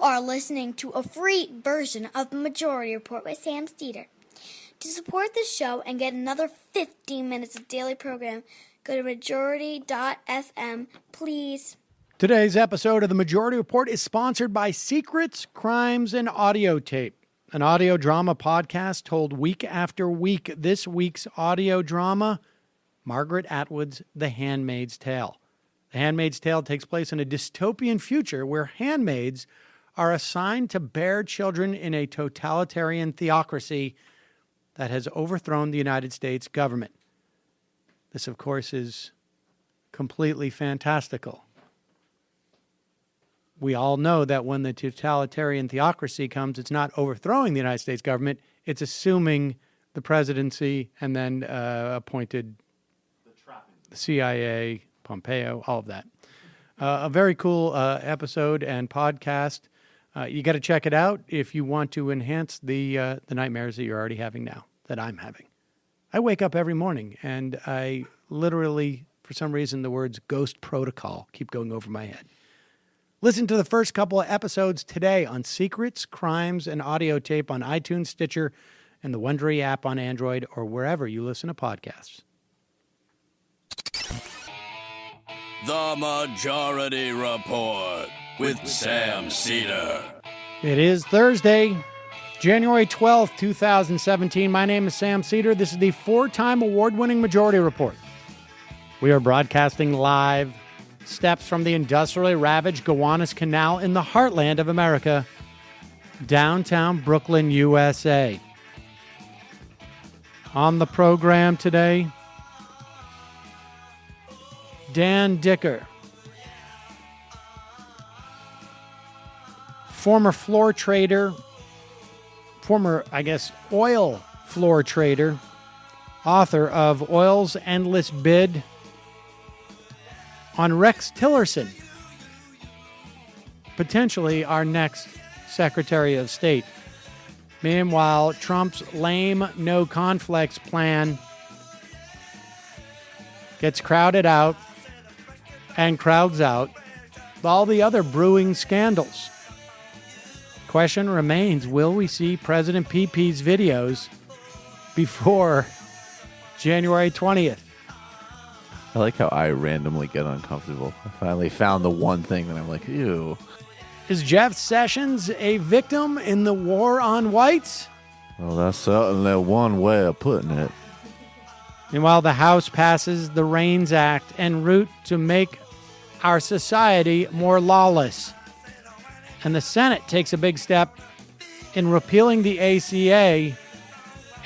are listening to a free version of the Majority Report with Sam Steeder. To support the show and get another 15 minutes of daily program, go to majority.fm, please. Today's episode of the Majority Report is sponsored by Secrets, Crimes, and Audio Tape, an audio drama podcast told week after week. This week's audio drama, Margaret Atwood's The Handmaid's Tale. The Handmaid's Tale takes place in a dystopian future where handmaids are assigned to bear children in a totalitarian theocracy that has overthrown the United States government. This, of course, is completely fantastical. We all know that when the totalitarian theocracy comes, it's not overthrowing the United States government, it's assuming the presidency and then appointed the CIA, Pompeo, all of that. A very cool episode and podcast. You got to check it out if you want to enhance the nightmares that you're already having now, that I'm having. I wake up every morning and I literally, for some reason, the words ghost protocol keep going over my head. Listen to the first couple of episodes today on Secrets, Crimes, and Audio Tape on iTunes, Stitcher, and the Wondery app on Android or wherever you listen to podcasts. The Majority Report with Sam Cedar. It is Thursday, January 12th, 2017. My name is Sam Cedar. This is the four-time award-winning Majority Report. We are broadcasting live steps from the industrially ravaged Gowanus Canal in the heartland of America, downtown Brooklyn, USA. On the program today, Dan Dicker, former floor trader, oil floor trader, author of Oil's Endless Bid, on Rex Tillerson, potentially our next Secretary of State. Meanwhile, Trump's lame no conflicts plan gets crowded out and crowds out all the other brewing scandals. Question remains, will we see President PP's videos before January 20th? I like how I randomly get uncomfortable. I finally found the one thing that I'm like, ew. Is Jeff Sessions a victim in the war on whites? Well, that's certainly one way of putting it. Meanwhile, the House passes the REINS Act en route to make our society more lawless. And the Senate takes a big step in repealing the ACA,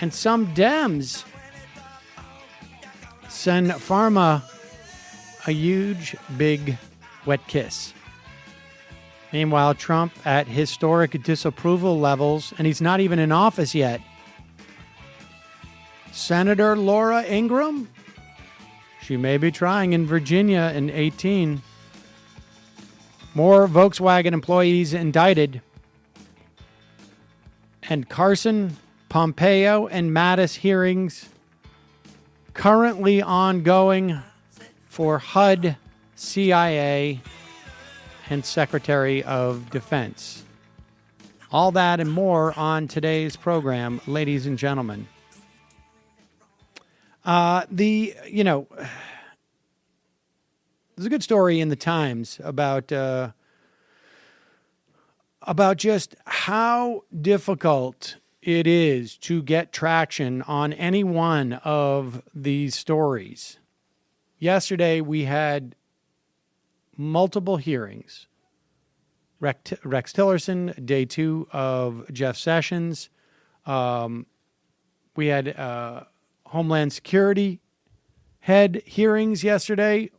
and some Dems send pharma a huge, big, wet kiss. Meanwhile, Trump at historic disapproval levels, and he's not even in office yet. Senator Laura Ingraham, she may be trying in Virginia in 2018. More Volkswagen employees indicted. And Carson, Pompeo, and Mattis hearings currently ongoing for HUD, CIA, and Secretary of Defense. All that and more on today's program, ladies and gentlemen. There's a good story in the Times about just how difficult it is to get traction on any one of these stories. Yesterday, we had multiple hearings. Rex Tillerson, day 2 of Jeff Sessions. We had Homeland Security head hearings yesterday.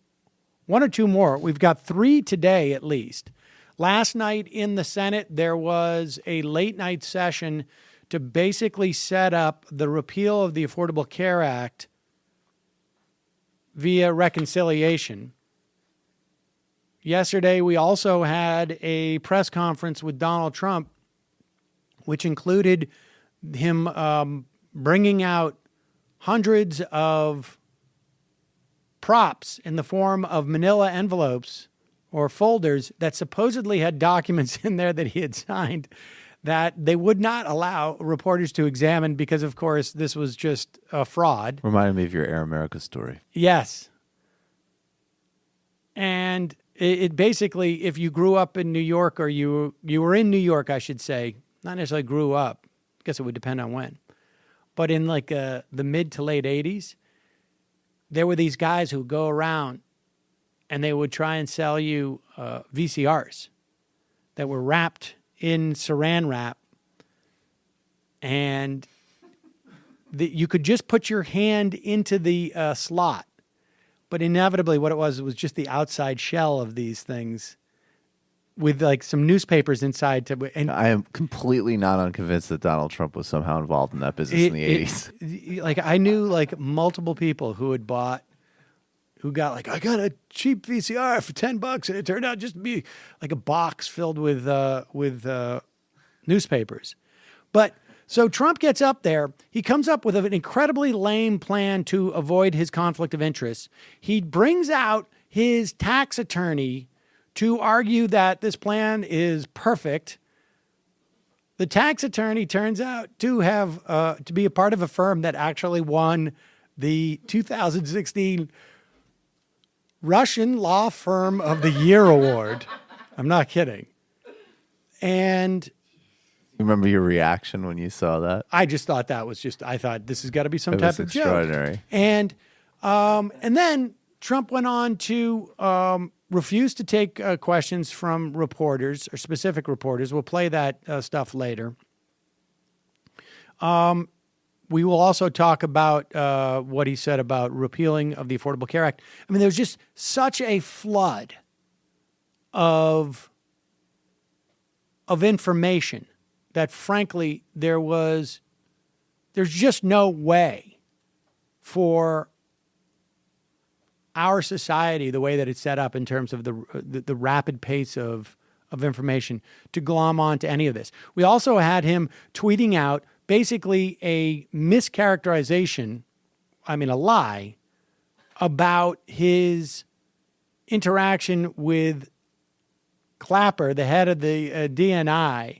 1 or 2 more. We've got 3 today at least. Last night in the Senate, there was a late night session to basically set up the repeal of the Affordable Care Act via reconciliation. Yesterday, we also had a press conference with Donald Trump, which included him bringing out hundreds of props in the form of manila envelopes or folders that supposedly had documents in there that he had signed that they would not allow reporters to examine because, of course, this was just a fraud. Reminded me of your Air America story. Yes. And it basically, if you grew up in New York, or you were in New York, I should say, not necessarily grew up, I guess it would depend on when, but in like the mid to late 80s, there were these guys who would go around and they would try and sell you VCRs that were wrapped in saran wrap, and you could just put your hand into the slot. But inevitably what it was just the outside shell of these things with like some newspapers inside. And I am completely not unconvinced that Donald Trump was somehow involved in that business in the 80s. Like I knew like multiple people who got like, I got a cheap VCR for $10 and it turned out just to be like a box filled with newspapers. But so Trump gets up there. He comes up with an incredibly lame plan to avoid his conflict of interest. He brings out his tax attorney to argue that this plan is perfect. The tax attorney turns out to have to be a part of a firm that actually won the 2016 Russian Law Firm of the Year award. I'm not kidding. And Remember your reaction when you saw that? I just thought I thought this has got to be some It type was of joke. extraordinary. And then Trump went on to refuse to take questions from reporters or specific reporters. We'll play that stuff later. We will also talk about what he said about repealing of the Affordable Care Act. I mean, there was just such a flood of information that, frankly, there's just no way for our society, the way that it's set up in terms of the rapid pace of information, to glom on to any of this. We also had him tweeting out basically a mischaracterization, a lie, about his interaction with Clapper, the head of the DNI,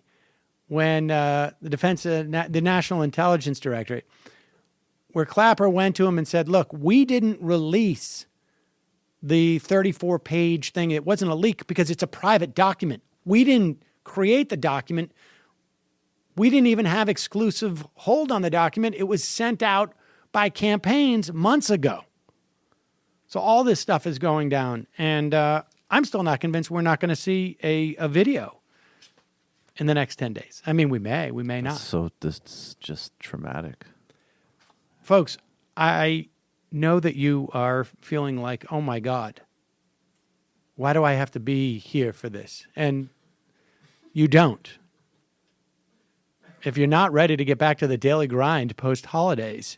when the National Intelligence Directorate, where Clapper went to him and said, look, we didn't release the 34-page thing. It wasn't a leak because it's a private document. We didn't create the document. We didn't even have exclusive hold on the document. It was sent out by campaigns months ago. So all this stuff is going down. And I'm still not convinced we're not going to see a video in the next 10 days. I mean, we may not. So this is just traumatic. Folks, I know that you are feeling like, oh my God, why do I have to be here for this? And you don't. If you're not ready to get back to the daily grind post-holidays,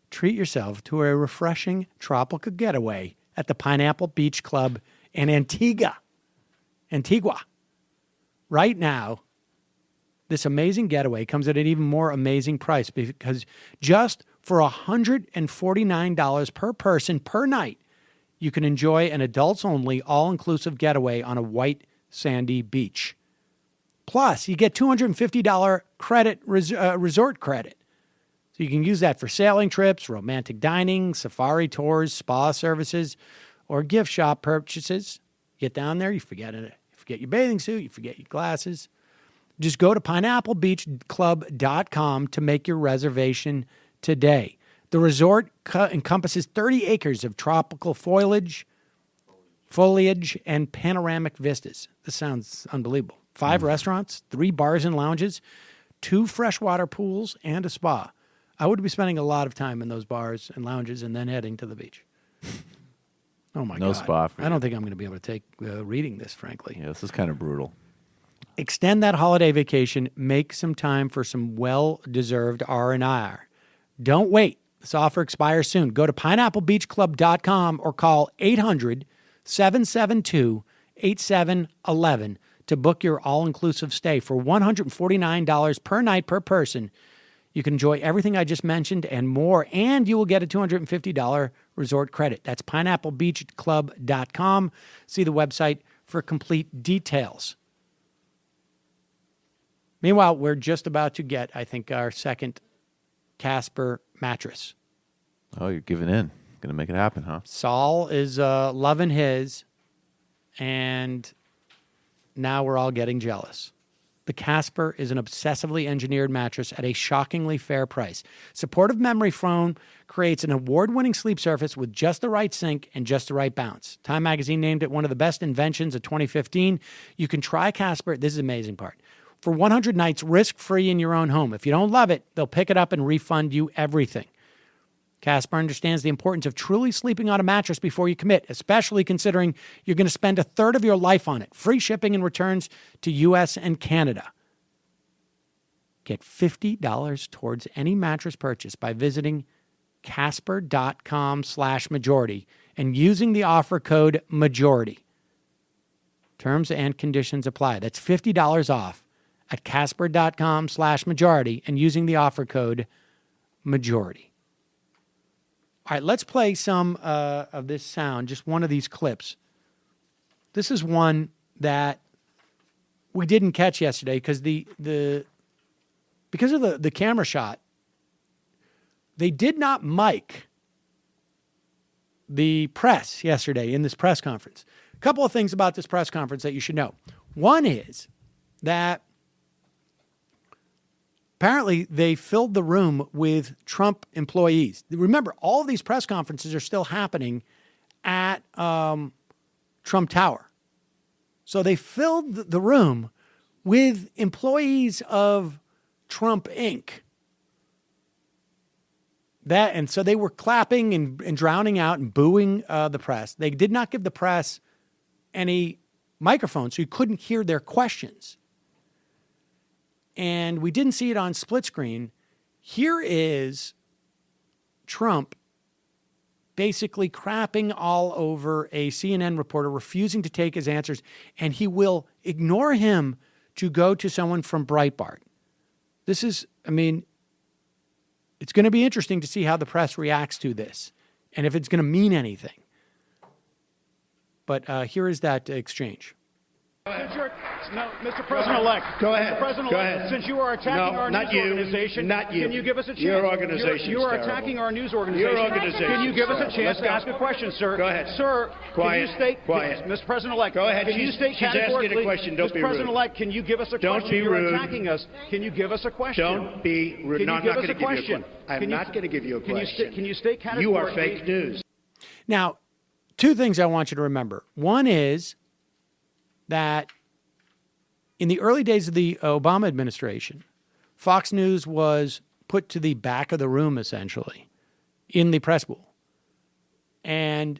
treat yourself to a refreshing tropical getaway at the Pineapple Beach Club in Antigua. Right now, this amazing getaway comes at an even more amazing price because just for $149 per person per night, you can enjoy an adults-only, all-inclusive getaway on a white, sandy beach. Plus, you get $250 resort credit. So you can use that for sailing trips, romantic dining, safari tours, spa services, or gift shop purchases. Get down there, you forget your bathing suit, you forget your glasses. Just go to pineapplebeachclub.com to make your reservation today. The resort encompasses 30 acres of tropical foliage, and panoramic vistas. This sounds unbelievable. 5 restaurants, 3 bars and lounges, 2 freshwater pools, and a spa. I would be spending a lot of time in those bars and lounges and then heading to the beach. Oh, my God. No spa for you. I don't think I'm going to be able to take reading this, frankly. Yeah, this is kind of brutal. Extend that holiday vacation. Make some time for some well-deserved R&R. Don't wait. This offer expires soon. Go to pineapplebeachclub.com or call 800-772-8711 to book your all-inclusive stay. For $149 per night per person, you can enjoy everything I just mentioned and more, and you will get a $250 resort credit. That's pineapplebeachclub.com. See the website for complete details. Meanwhile, we're just about to get, I think, our second Casper mattress. Oh, you're giving in. Going to make it happen, huh? Saul is loving his, and now we're all getting jealous. The Casper is an obsessively engineered mattress at a shockingly fair price. Supportive memory foam creates an award-winning sleep surface with just the right sink and just the right bounce. Time magazine named it one of the best inventions of 2015. You can try Casper. This is the amazing part. For 100 nights, risk-free in your own home. If you don't love it, they'll pick it up and refund you everything. Casper understands the importance of truly sleeping on a mattress before you commit, especially considering you're going to spend a third of your life on it. Free shipping and returns to U.S. and Canada. Get $50 towards any mattress purchase by visiting casper.com/majority and using the offer code majority. Terms and conditions apply. That's $50 off at casper.com/majority and using the offer code majority. All right, let's play some of this sound, just one of these clips. This is one that we didn't catch yesterday because because of the camera shot, they did not mic the press yesterday in this press conference. A couple of things about this press conference that you should know. One is that apparently, they filled the room with Trump employees. Remember, all of these press conferences are still happening at Trump Tower. So they filled the room with employees of Trump Inc. And so they were clapping and drowning out and booing the press. They did not give the press any microphones, so you couldn't hear their questions. And we didn't see it on split screen. Here is Trump basically crapping all over a CNN reporter, refusing to take his answers, and he will ignore him to go to someone from Breitbart. This is, it's going to be interesting to see how the press reacts to this and if it's going to mean anything. But here is that exchange. No, Mr. President-elect. Go ahead. Mr. President-elect, since you are attacking our news organization, can you give us a chance? Your organization. You are attacking our news organization. Your organization. Can you give us a chance to ask a question, sir? Go ahead. Sir, Quiet. Can you state, Quiet. Mr. President-elect, go ahead. Can you state she's asking a question. Don't Mr. be rude. President-elect, can you give us a Don't question? be rude. You're attacking us. Can you give us a question? Don't be rude. Can No, you I'm give not us going to a give you a question? question. I'm not going to give you a question. Can you state categorically? You are fake news. Now, two things I want you to remember. One is that in the early days of the Obama administration, Fox News was put to the back of the room, essentially, in the press pool. And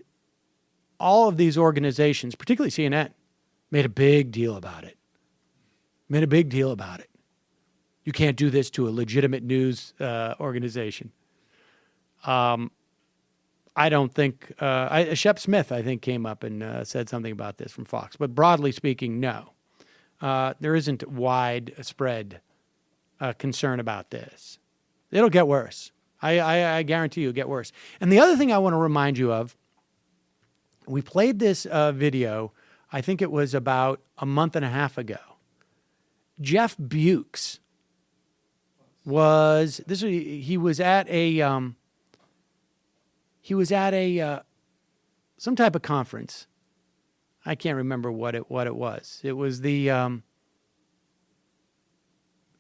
all of these organizations, particularly CNN, made a big deal about it. You can't do this to a legitimate news organization. I don't think, Shep Smith, I think, came up and said something about this from Fox. But broadly speaking, no. There isn't widespread concern about this. It'll get worse. I guarantee you it'll get worse. And the other thing I want to remind you of, we played this video, I think it was about a month and a half ago. Jeff Bukes was at some type of conference. I can't remember what it was. It was the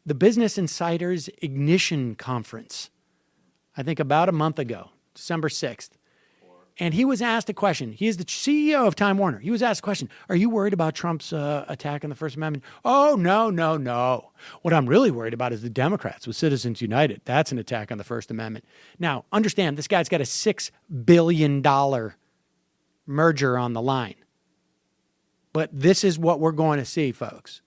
Business Insiders Ignition Conference, I think about a month ago, December 6th. And he was asked a question. He is the CEO of Time Warner. He was asked a question. Are you worried about Trump's attack on the First Amendment? Oh, no. What I'm really worried about is the Democrats with Citizens United. That's an attack on the First Amendment. Now, understand, this guy's got a $6 billion merger on the line. But this is what we're going to see, folks.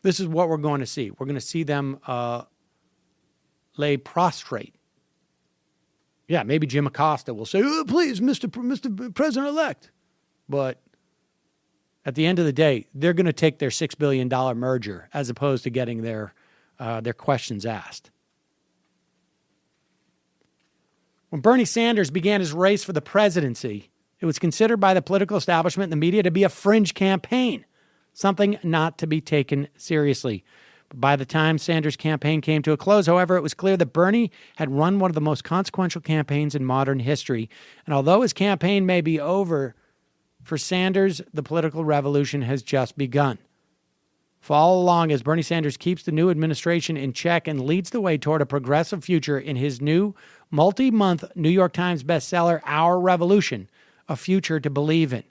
This is what we're going to see. We're going to see them lay prostrate. Yeah, maybe Jim Acosta will say, oh, please, Mr. President-elect. But at the end of the day, they're going to take their $6 billion merger as opposed to getting their questions asked. When Bernie Sanders began his race for the presidency It was considered by the political establishment and the media to be a fringe campaign, something not to be taken seriously. But by the time Sanders' campaign came to a close, however, it was clear that Bernie had run one of the most consequential campaigns in modern history. And although his campaign may be over, for Sanders, the political revolution has just begun. Follow along as Bernie Sanders keeps the new administration in check and leads the way toward a progressive future in his new multi-month New York Times bestseller, Our Revolution, A Future to Believe in.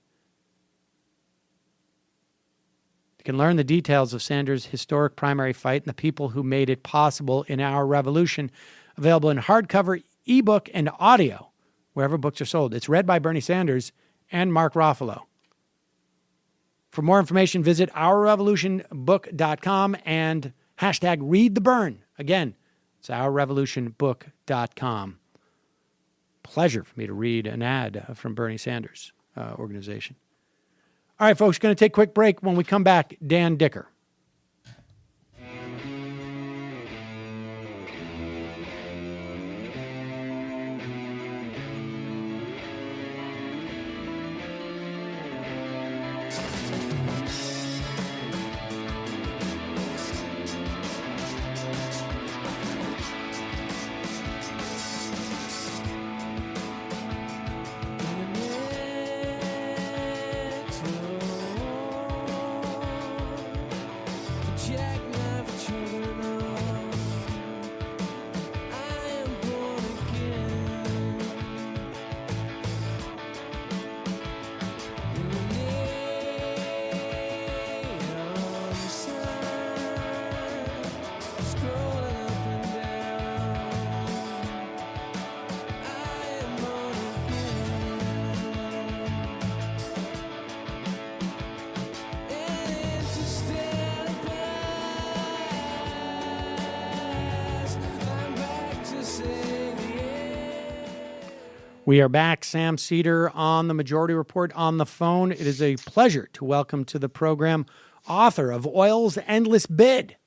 You can learn the details of Sanders' historic primary fight and the people who made it possible in Our Revolution, available in hardcover, ebook, and audio, wherever books are sold. It's read by Bernie Sanders and Mark Ruffalo. For more information, visit ourrevolutionbook.com and hashtag read the burn. Again, it's ourrevolutionbook.com. Pleasure for me to read an ad from Bernie Sanders' organization. All right, folks, going to take a quick break. When we come back, Dan Dicker. We are back. Sam Seder on the Majority Report on the phone. It is a pleasure to welcome to the program author of Oil's Endless Bid,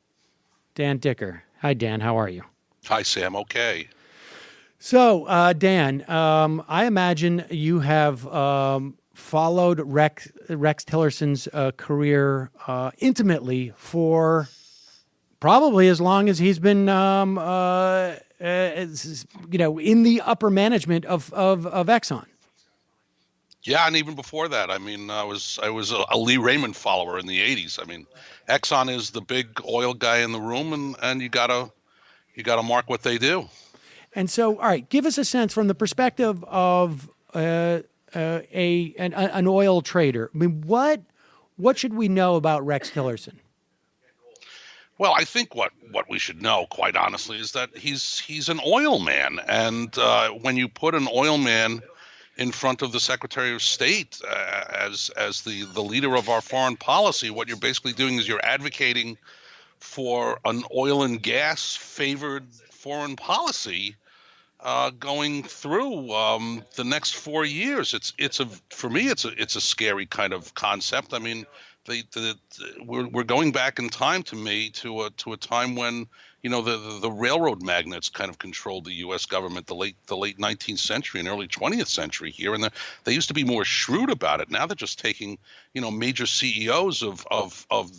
Dan Dicker. Hi, Dan. How are you? Hi, Sam. Okay. So, Dan, I imagine you have followed Rex Tillerson's career intimately for probably as long as he's been in the upper management of Exxon. Yeah, and even before that, I mean, I was a Lee Raymond follower in the '80s. I mean, Exxon is the big oil guy in the room, and you gotta mark what they do. And so, all right, give us a sense from the perspective of an oil trader. I mean, what should we know about Rex Tillerson? Well, I think what we should know, quite honestly, is that he's an oil man, and when you put an oil man in front of the Secretary of State as the leader of our foreign policy, what you're basically doing is you're advocating for an oil and gas favored foreign policy going through the next 4 years. For me it's a scary kind of concept. I mean, we're going back in time to a time when the railroad magnates kind of controlled the U.S. government, the late 19th century and early 20th century here, and they used to be more shrewd about it. Now they're just taking major CEOs of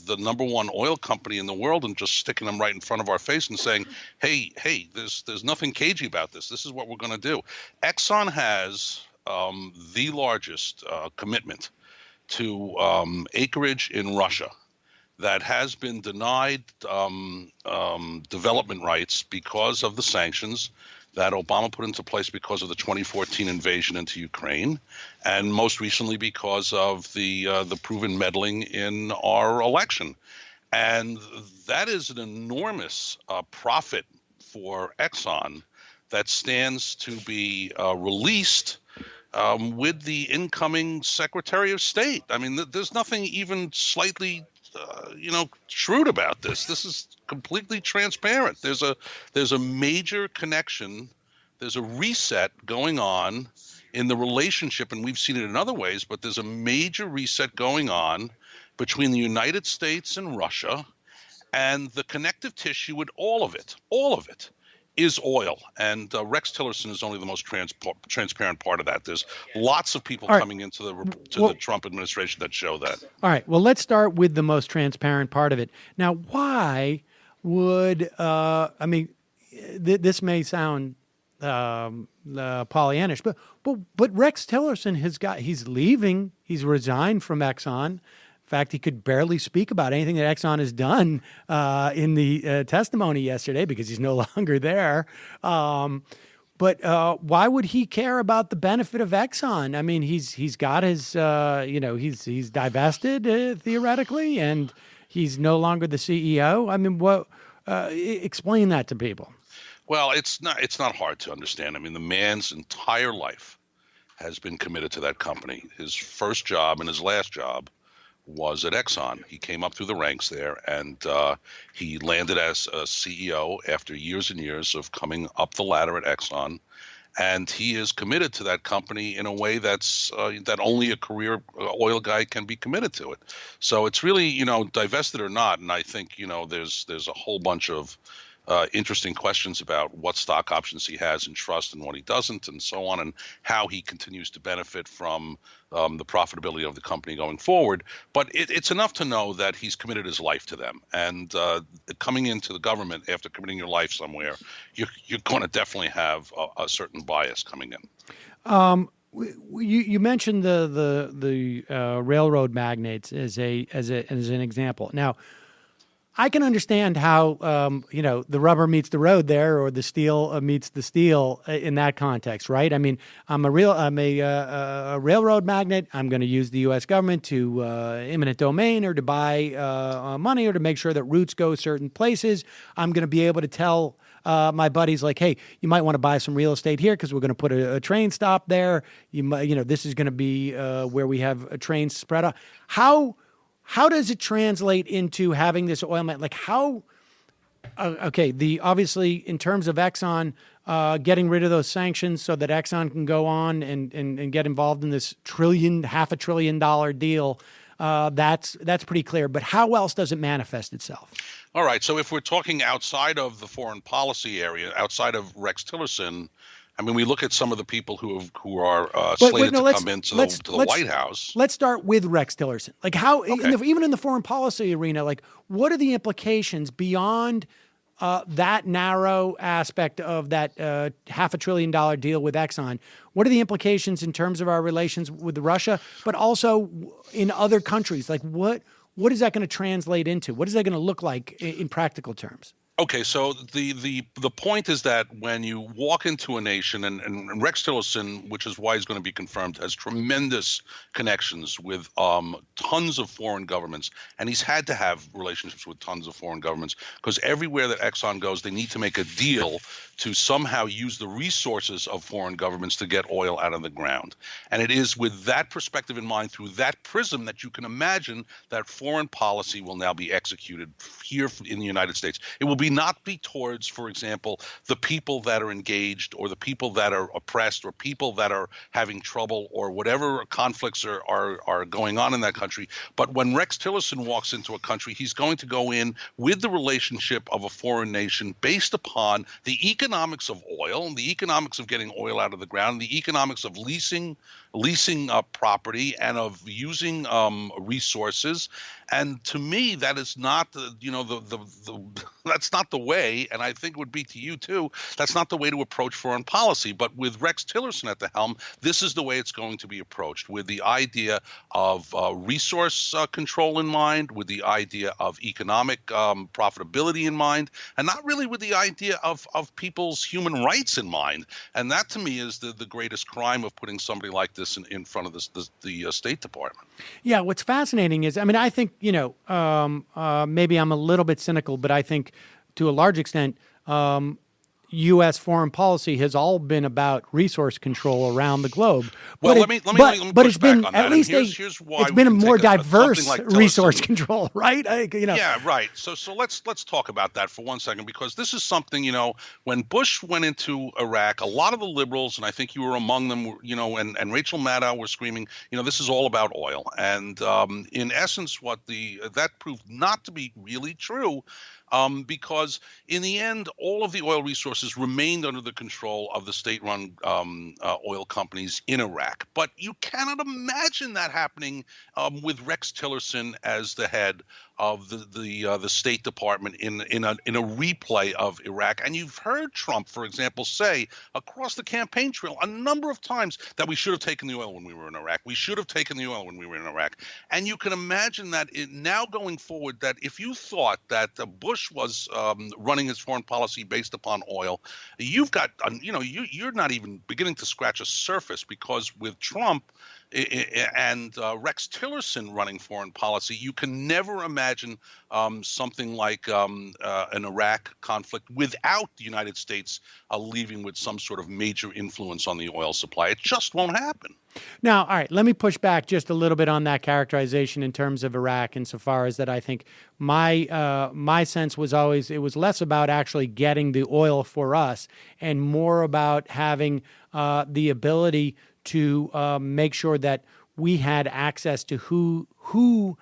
the number one oil company in the world and just sticking them right in front of our face and saying, hey, there's nothing cagey about this. This is what we're going to do. Exxon has the largest commitment to acreage in Russia that has been denied development rights because of the sanctions that Obama put into place because of the 2014 invasion into Ukraine, and most recently because of the proven meddling in our election. And that is an enormous profit for Exxon that stands to be released with the incoming Secretary of State. I mean, there's nothing even slightly, shrewd about this. This is completely transparent. There's a major connection. There's a reset going on in the relationship, and we've seen it in other ways, but there's a major reset going on between the United States and Russia, and the connective tissue with all of it is oil, and Rex Tillerson is only the most transparent part of that. There's lots of people coming into the Trump administration that show that. All right. Well, let's start with the most transparent part of it. Now, why would this may sound Pollyannish, but Rex Tillerson he's leaving. He's resigned from Exxon. In fact, he could barely speak about anything that Exxon has done in the testimony yesterday because he's no longer there. But why would he care about the benefit of Exxon? I mean, he's got his he's divested theoretically, and he's no longer the CEO. I mean, explain that to people. Well, it's not hard to understand. I mean, the man's entire life has been committed to that company. His first job and his last job was at Exxon. He came up through the ranks there, and he landed as a CEO after years and years of coming up the ladder at Exxon. And he is committed to that company in a way that only a career oil guy can be committed to it. So it's really, divested or not. And I think, there's a whole bunch of interesting questions about what stock options he has in trust and what he doesn't, and so on, and how he continues to benefit from the profitability of the company going forward. But it's enough to know that he's committed his life to them. And coming into the government after committing your life somewhere, you're going to definitely have a certain bias coming in. You mentioned the railroad magnates as an example. Now, I can understand how the rubber meets the road there, or the steel meets the steel in that context, right? I mean, I'm a railroad magnate. I'm going to use the U.S. government to eminent domain, or to buy money, or to make sure that routes go certain places. I'm going to be able to tell my buddies, like, hey, you might want to buy some real estate here because we're going to put a train stop there. This is going to be where we have a train spread out. How does it translate into having this oil man? Like obviously in terms of Exxon, getting rid of those sanctions so that Exxon can go on and get involved in this $500 billion deal, that's pretty clear. But how else does it manifest itself? All right. So if we're talking outside of the foreign policy area, outside of Rex Tillerson, I mean, we look at some of the people who are slated to come into the White House. Let's start with Rex Tillerson. Like even in the foreign policy arena, like what are the implications beyond that narrow aspect of that $500 billion deal with Exxon? What are the implications in terms of our relations with Russia, but also in other countries? Like what is that going to translate into? What is that going to look like in practical terms? Okay, so the point is that when you walk into a nation, and Rex Tillerson, which is why he's going to be confirmed, has tremendous connections with tons of foreign governments, and he's had to have relationships with tons of foreign governments because everywhere that Exxon goes, they need to make a deal to somehow use the resources of foreign governments to get oil out of the ground. And it is with that perspective in mind, through that prism, that you can imagine that foreign policy will now be executed here in the United States. It will not be towards, for example, the people that are engaged, or the people that are oppressed, or people that are having trouble, or whatever conflicts are going on in that country. But when Rex Tillerson walks into a country, he's going to go in with the relationship of a foreign nation based upon the economics of oil, and the economics of getting oil out of the ground, and the economics of leasing property, and of using resources. And to me, that is not that's not the way, and I think it would be to you too, that's not the way to approach foreign policy. But with Rex Tillerson at the helm, this is the way it's going to be approached, with the idea of resource control in mind, with the idea of economic profitability in mind, and not really with the idea of people's human rights in mind. And that to me is the greatest crime of putting somebody like this in front of the State Department. Yeah, what's fascinating is, I mean, I think, maybe I'm a little bit cynical, but I think to a large extent, U.S. foreign policy has all been about resource control around the globe. Well, let me push back on that. At least here's why it's been a more diverse like resource control, right? Yeah, right. So let's talk about that for 1 second, because this is something, when Bush went into Iraq, a lot of the liberals, and I think you were among them, and Rachel Maddow were screaming, this is all about oil. And in essence, that proved not to be really true. because in the end, all of the oil resources remained under the control of the state-run oil companies in Iraq. But you cannot imagine that happening with Rex Tillerson as the head of the State Department in a replay of Iraq. And you've heard Trump, for example, say across the campaign trail a number of times that we should have taken the oil when we were in Iraq. We should have taken the oil when we were in Iraq. And you can imagine that now going forward, that if you thought that Bush was running his foreign policy based upon oil, you've got, you're not even beginning to scratch a surface, because with Trump and Rex Tillerson running foreign policy, you can never imagine something like an Iraq conflict without the United States leaving with some sort of major influence on the oil supply. It just won't happen. Now, all right, let me push back just a little bit on that characterization in terms of Iraq, insofar as that I think my sense was always it was less about actually getting the oil for us and more about having the ability to make sure that we had access to who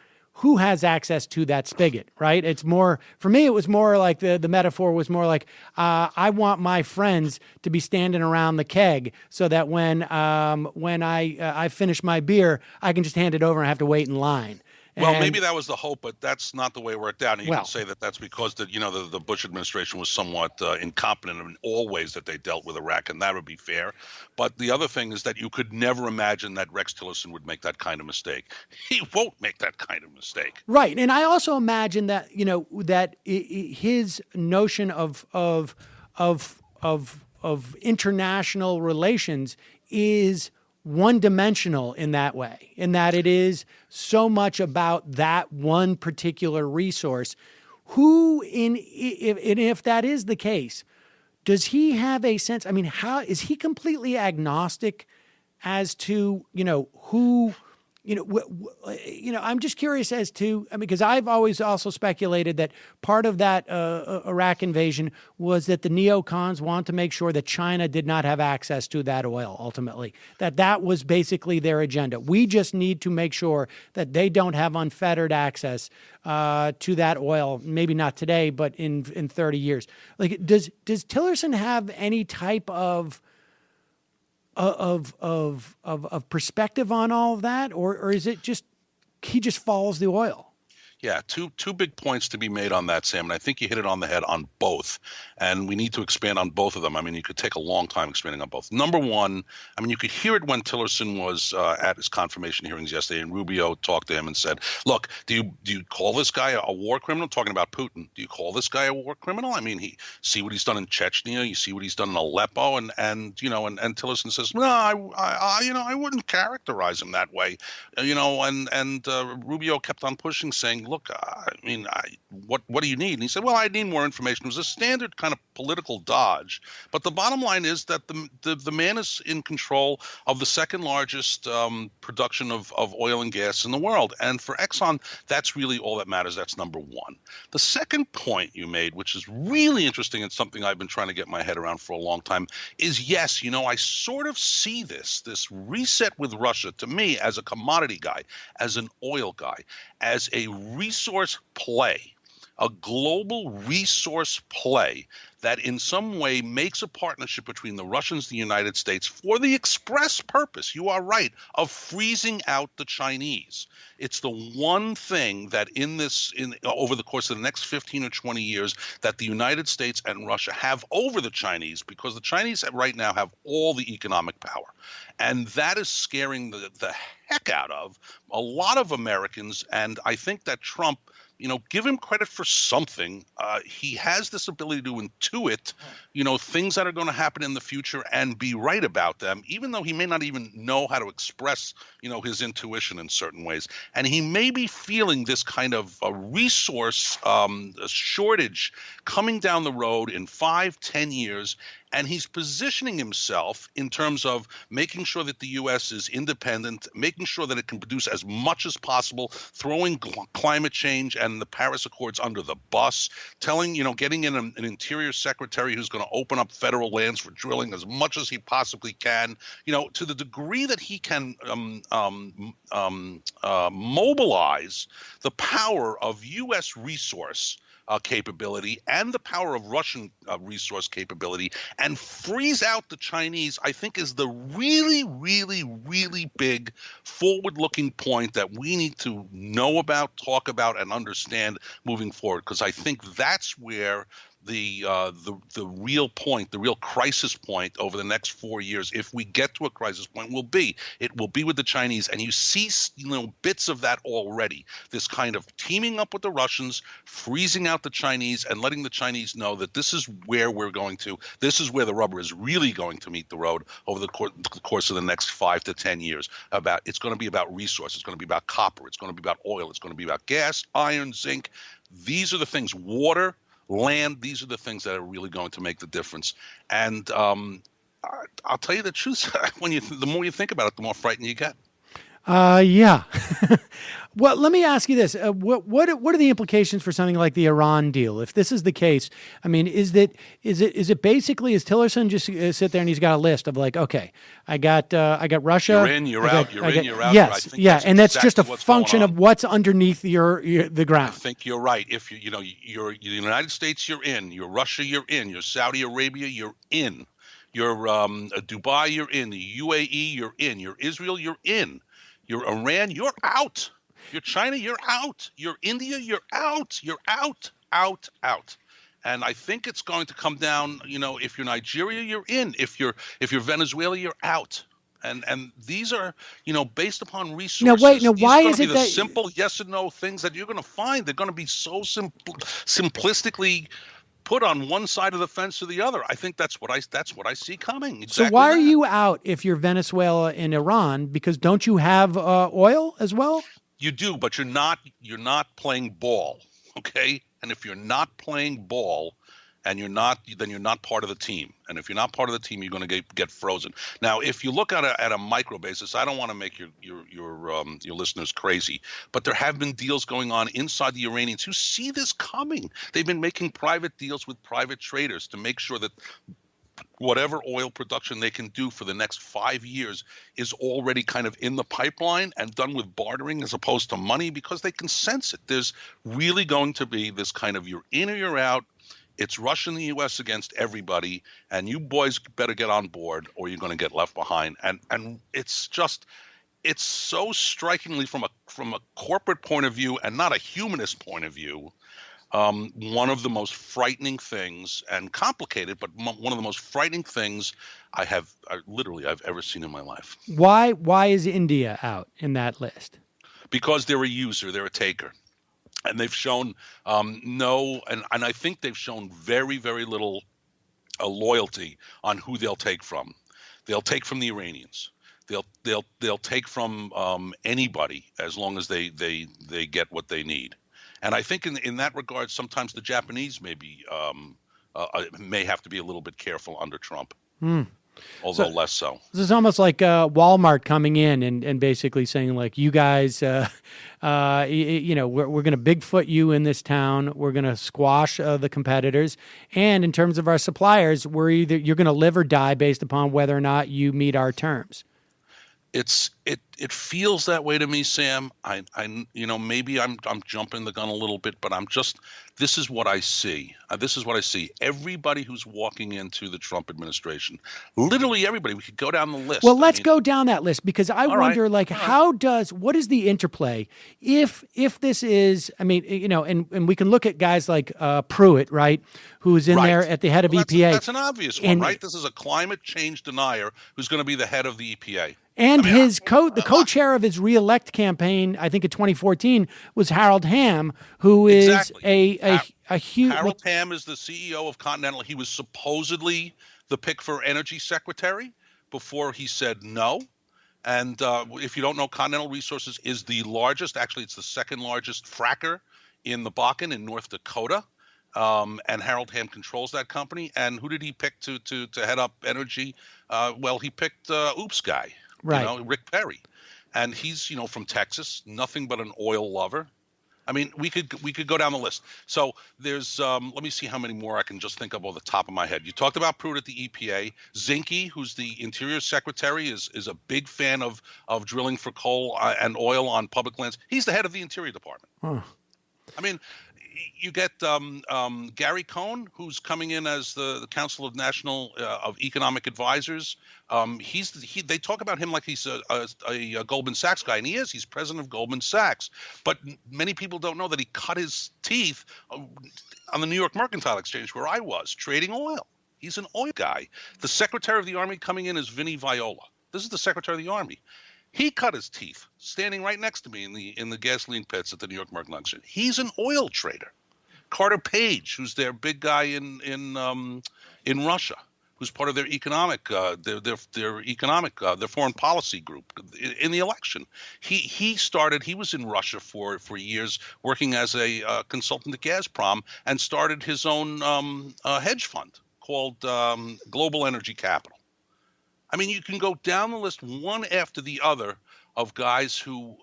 has access to that spigot, right? It's more, for me, it was more like the metaphor was more like, I want my friends to be standing around the keg so that when I finish my beer, I can just hand it over and have to wait in line. Well, maybe that was the hope, but that's not the way it worked out. And you can say that that's because the Bush administration was somewhat incompetent in all ways that they dealt with Iraq, and that would be fair. But the other thing is that you could never imagine that Rex Tillerson would make that kind of mistake. He won't make that kind of mistake. Right, and I also imagine that that his notion of international relations is one-dimensional in that way, in that it is so much about that one particular resource. If that is the case, does he have a sense? I mean, how is he completely agnostic as to who? I'm just curious as to, because I've always also speculated that part of that Iraq invasion was that the neocons want to make sure that China did not have access to that oil ultimately, that was basically their agenda. We just need to make sure that they don't have unfettered access to that oil, maybe not today, but in 30 years. Like, does Tillerson have any type of perspective on all of that, or is it just he just follows the oil? Yeah, two big points to be made on that, Sam, and I think you hit it on the head on both, and we need to expand on both of them. I mean, you could take a long time expanding on both. Number one, I mean, you could hear it when Tillerson was at his confirmation hearings yesterday, and Rubio talked to him and said, look, do you call this guy a war criminal? Talking about Putin. Do you call this guy a war criminal? I mean, see what he's done in Chechnya, you see what he's done in Aleppo, and Tillerson says, no, I wouldn't characterize him that way. And Rubio kept on pushing, saying, look, what do you need? And he said, well, I need more information. It was a standard kind of political dodge. But the bottom line is that the man is in control of the second largest production of oil and gas in the world. And for Exxon, that's really all that matters. That's number one. The second point you made, which is really interesting and something I've been trying to get my head around for a long time, is yes, I sort of see this reset with Russia, to me, as a commodity guy, as an oil guy, as a resource play, a global resource play that in some way makes a partnership between the Russians and the United States for the express purpose, you are right, of freezing out the Chinese. It's the one thing that over the course of the next 15 or 20 years that the United States and Russia have over the Chinese, because the Chinese right now have all the economic power. And that is scaring the heck out of a lot of Americans. And I think that Trump, give him credit for something. He has this ability to intuit, things that are going to happen in the future and be right about them, even though he may not even know how to express, his intuition in certain ways. And he may be feeling this kind of a resource shortage coming down the road in 5-10 years. And he's positioning himself in terms of making sure that the U.S. is independent, making sure that it can produce as much as possible, throwing climate change and the Paris Accords under the bus, getting in an interior secretary who's going to open up federal lands for drilling as much as he possibly can, to the degree that he can mobilize the power of U.S. resource capability and the power of Russian resource capability and freeze out the Chinese, I think is the really, really, really big forward-looking point that we need to know about, talk about, and understand moving forward. Because I think that's where the real point, the real crisis point over the next 4 years, if we get to a crisis point, will be. It will be with the Chinese, and you see, bits of that already. This kind of teaming up with the Russians, freezing out the Chinese, and letting the Chinese know that this is where we're going to. This is where the rubber is really going to meet the road over the course of the next 5 to 10 years. It's going to be about resources. It's going to be about copper. It's going to be about oil. It's going to be about gas, iron, zinc. These are the things. Water. Land, these are the things that are really going to make the difference. And I'll tell you the truth, the more you think about it, the more frightened you get. Yeah. Well, let me ask you this. What are the implications for something like the Iran deal? If this is the case, I mean, is it basically, is Tillerson just sit there and he's got a list of like, okay, I got Russia. You're in, you're out, you're in, you're out. Yes, yeah, and that's just a function of what's underneath the ground. I think you're right. If you're the United States, you're in. You're Russia, you're in. You're Saudi Arabia, you're in. You're Dubai, you're in. The UAE, you're in. You're Israel, you're in. You're Iran, you're out. You're China, you're out. You're India, you're out. You're out, out, out. And I think it's going to come down, if you're Nigeria, you're in. If you're Venezuela, you're out. And these are, based upon resources. Now wait, why is it that simple yes and no things that you're going to find? They're going to be so simplistically put on one side of the fence or the other. I think that's what I see coming. Exactly. So why are you out if you're Venezuela and Iran? Because don't you have oil as well? You do, but you're not playing ball, okay? And if you're not playing ball, and then you're not part of the team. And if you're not part of the team, you're going to get frozen. Now, if you look at a micro basis, I don't want to make your listeners crazy, but there have been deals going on inside the Iranians who see this coming. They've been making private deals with private traders to make sure that whatever oil production they can do for the next 5 years is already kind of in the pipeline and done with bartering as opposed to money, because they can sense it. There's really going to be this kind of you're in or you're out. It's Russia and the U.S. against everybody, and you boys better get on board or you're going to get left behind. And it's so strikingly from a corporate point of view and not a humanist point of view, one of the most frightening things, and complicated, but one of the most frightening things I've ever seen in my life. Why is India out in that list? Because they're a user, they're a taker. And they've shown and I think they've shown very, very little loyalty on who they'll take from. They'll take from the Iranians. They'll take from anybody as long as they get what they need. And I think in that regard, sometimes the Japanese may have to be a little bit careful under Trump. Although less so. This is almost like Walmart coming in and basically saying, like, you guys, we're going to Bigfoot you in this town. We're going to squash the competitors. And in terms of our suppliers, you're going to live or die based upon whether or not you meet our terms. It feels that way to me, Sam. Maybe I'm jumping the gun a little bit, but this is what I see. Everybody who's walking into the Trump administration, literally everybody. We could go down the list. Well, let's go down that list, because I wonder, what is the interplay if this is, and we can look at guys like Pruitt, right, who's in there at the head of EPA. That's an obvious one, right? This is a climate change denier who's going to be the head of the EPA. And the co-chair of his re-elect campaign, I think in 2014, was Harold Hamm, who is a huge... Harold Hamm is the CEO of Continental. He was supposedly the pick for energy secretary before he said no. And if you don't know, Continental Resources is the largest, actually it's the second largest fracker in the Bakken in North Dakota. and Harold Hamm controls that company. And who did he pick to head up energy? Well, he picked Oops guy, Right. Rick Perry, and he's from Texas, nothing but an oil lover. I mean, we could go down the list. So there's let me see how many more I can just think of off the top of my head. You talked about Pruitt at the EPA. Zinke, who's the Interior Secretary, is a big fan of drilling for coal and oil on public lands. He's the head of the Interior Department. Huh. I mean, you get Gary Cohn, who's coming in as the Council of National of Economic Advisors. They talk about him like he's a Goldman Sachs guy, and he is. He's president of Goldman Sachs. But many people don't know that he cut his teeth on the New York Mercantile Exchange, where I was, trading oil. He's an oil guy. The Secretary of the Army coming in is Vinnie Viola. This is the Secretary of the Army. He cut his teeth standing right next to me in the gasoline pits at the New York Mercantile Exchange. He's an oil trader. Carter Page, who's their big guy in Russia, who's part of their economic their foreign policy group in the election. He was in Russia for years working as a consultant to Gazprom, and started his own hedge fund called Global Energy Capital. I mean, you can go down the list one after the other of guys who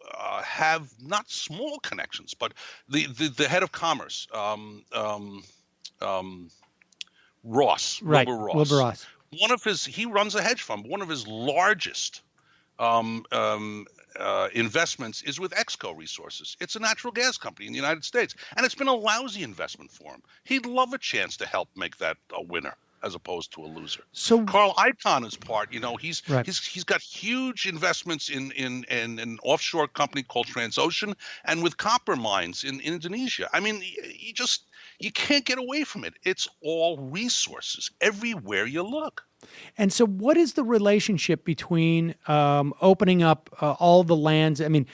have not small connections, but the head of commerce, Ross, Right. Wilbur Ross. Wilbur Ross. He runs a hedge fund. One of his largest investments is with Exco Resources. It's a natural gas company in the United States, and it's been a lousy investment for him. He'd love a chance to help make that a winner as opposed to a loser. So Carl Icahn is part. He's got huge investments in an offshore company called Transocean, and with copper mines in Indonesia. I mean, you can't get away from it. It's all resources everywhere you look. And so what is the relationship between opening up all the lands? I mean,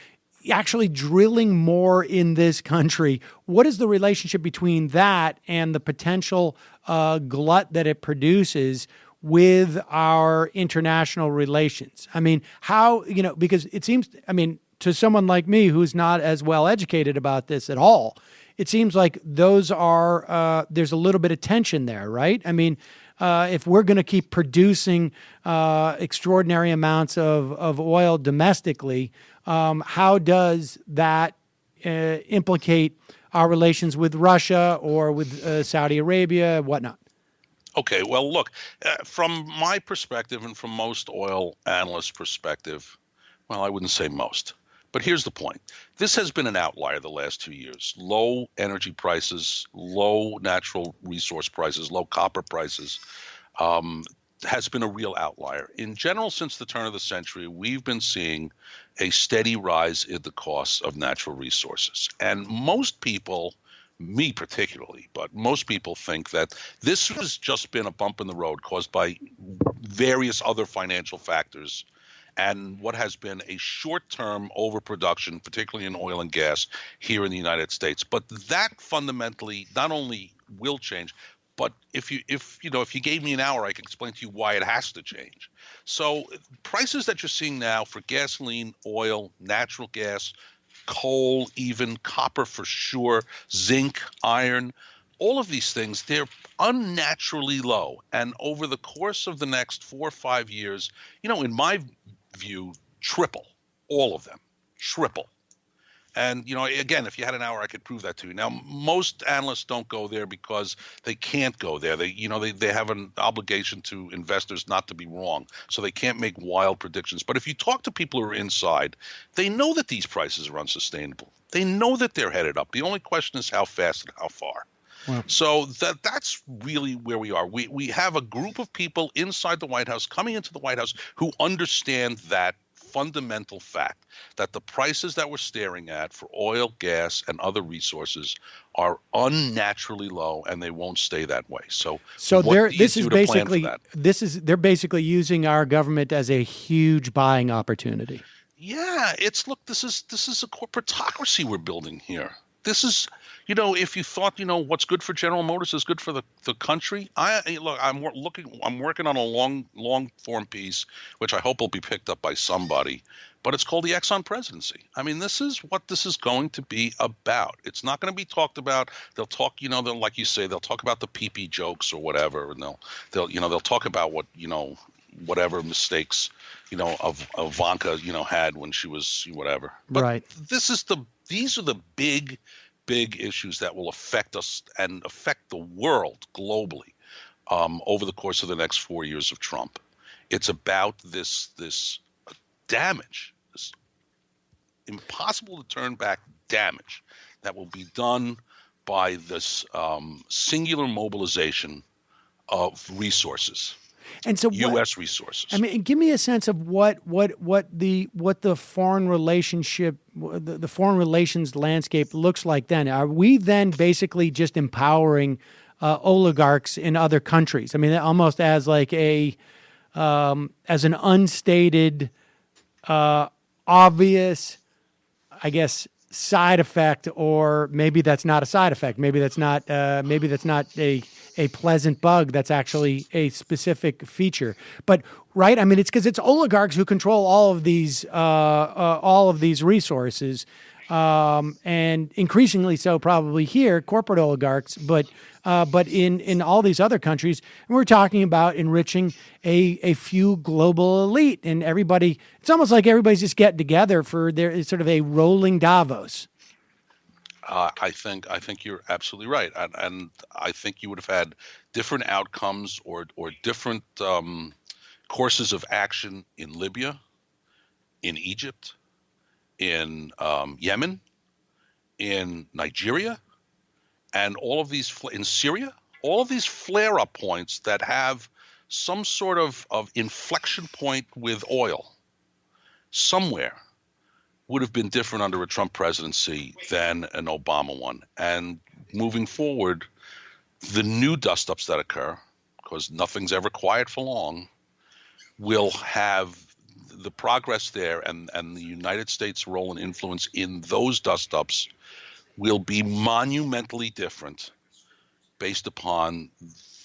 actually drilling more in this country. What is the relationship between that and the potential glut that it produces with our international relations? I mean, how, because it seems, to someone like me who's not as well educated about this at all, it seems like those are, there's a little bit of tension there, right? I mean, if we're going to keep producing extraordinary amounts of oil domestically, how does that implicate our relations with Russia or with Saudi Arabia, whatnot? Okay, well, look, from my perspective and from most oil analysts' perspective, well, I wouldn't say most, but here's the point. This has been an outlier the last 2 years. Low energy prices, low natural resource prices, low copper prices has been a real outlier. In general, since the turn of the century, we've been seeing a steady rise in the costs of natural resources. And most people, me particularly, but most people think that this has just been a bump in the road caused by various other financial factors and what has been a short-term overproduction, particularly in oil and gas here in the United States. But that fundamentally not only will change, but if you gave me an hour, I could explain to you why it has to change. So prices that you're seeing now for gasoline, oil, natural gas, coal, even copper for sure, zinc, iron, all of these things, they're unnaturally low. And over the course of the next 4 or 5 years, in my view, triple, all of them, triple. And, again, if you had an hour, I could prove that to you. Now, most analysts don't go there because they can't go there. They have an obligation to investors not to be wrong, so they can't make wild predictions. But if you talk to people who are inside, they know that these prices are unsustainable. They know that they're headed up. The only question is how fast and how far. Wow. So that's really where we are. We have a group of people inside the White House, coming into the White House, who understand that fundamental fact that the prices that we're staring at for oil, gas, and other resources are unnaturally low, and they won't stay that way. So they're basically using our government as a huge buying opportunity. Yeah, this is a corporatocracy we're building here. This is, if you thought, what's good for General Motors is good for the country. I'm working on a long form piece, which I hope will be picked up by somebody. but it's called the Exxon presidency. I mean, this is what this is going to be about. It's not going to be talked about. They'll talk, they'll, like you say, they'll talk about the pee-pee jokes or whatever, and they'll talk about what, whatever mistakes, of Ivanka, had when she was whatever. But right. These are the big issues that will affect us and affect the world globally over the course of the next 4 years of Trump. It's about this damage, this impossible to turn back damage that will be done by this singular mobilization of resources. And so U.S. resources. I mean, give me a sense of what the foreign relationship, the foreign relations landscape looks like then. Are we then basically just empowering oligarchs in other countries? I mean, almost as like as an unstated, obvious, I guess, side effect, or maybe that's not a side effect. Maybe that's not a pleasant bug. That's actually a specific feature. But right, I mean, it's because it's oligarchs who control all of these resources, and increasingly so probably here, corporate oligarchs. But in all these other countries, and we're talking about enriching a few global elite, and everybody. It's almost like everybody's just getting together for their sort of a rolling Davos. I think you're absolutely right, and I think you would have had different outcomes or different courses of action in Libya, in Egypt, in Yemen, in Nigeria, and all of these in Syria. All of these flare-up points that have some sort of inflection point with oil somewhere would have been different under a Trump presidency than an Obama one. And moving forward, the new dust-ups that occur, because nothing's ever quiet for long, will have the progress there, and the United States' role and influence in those dust-ups will be monumentally different based upon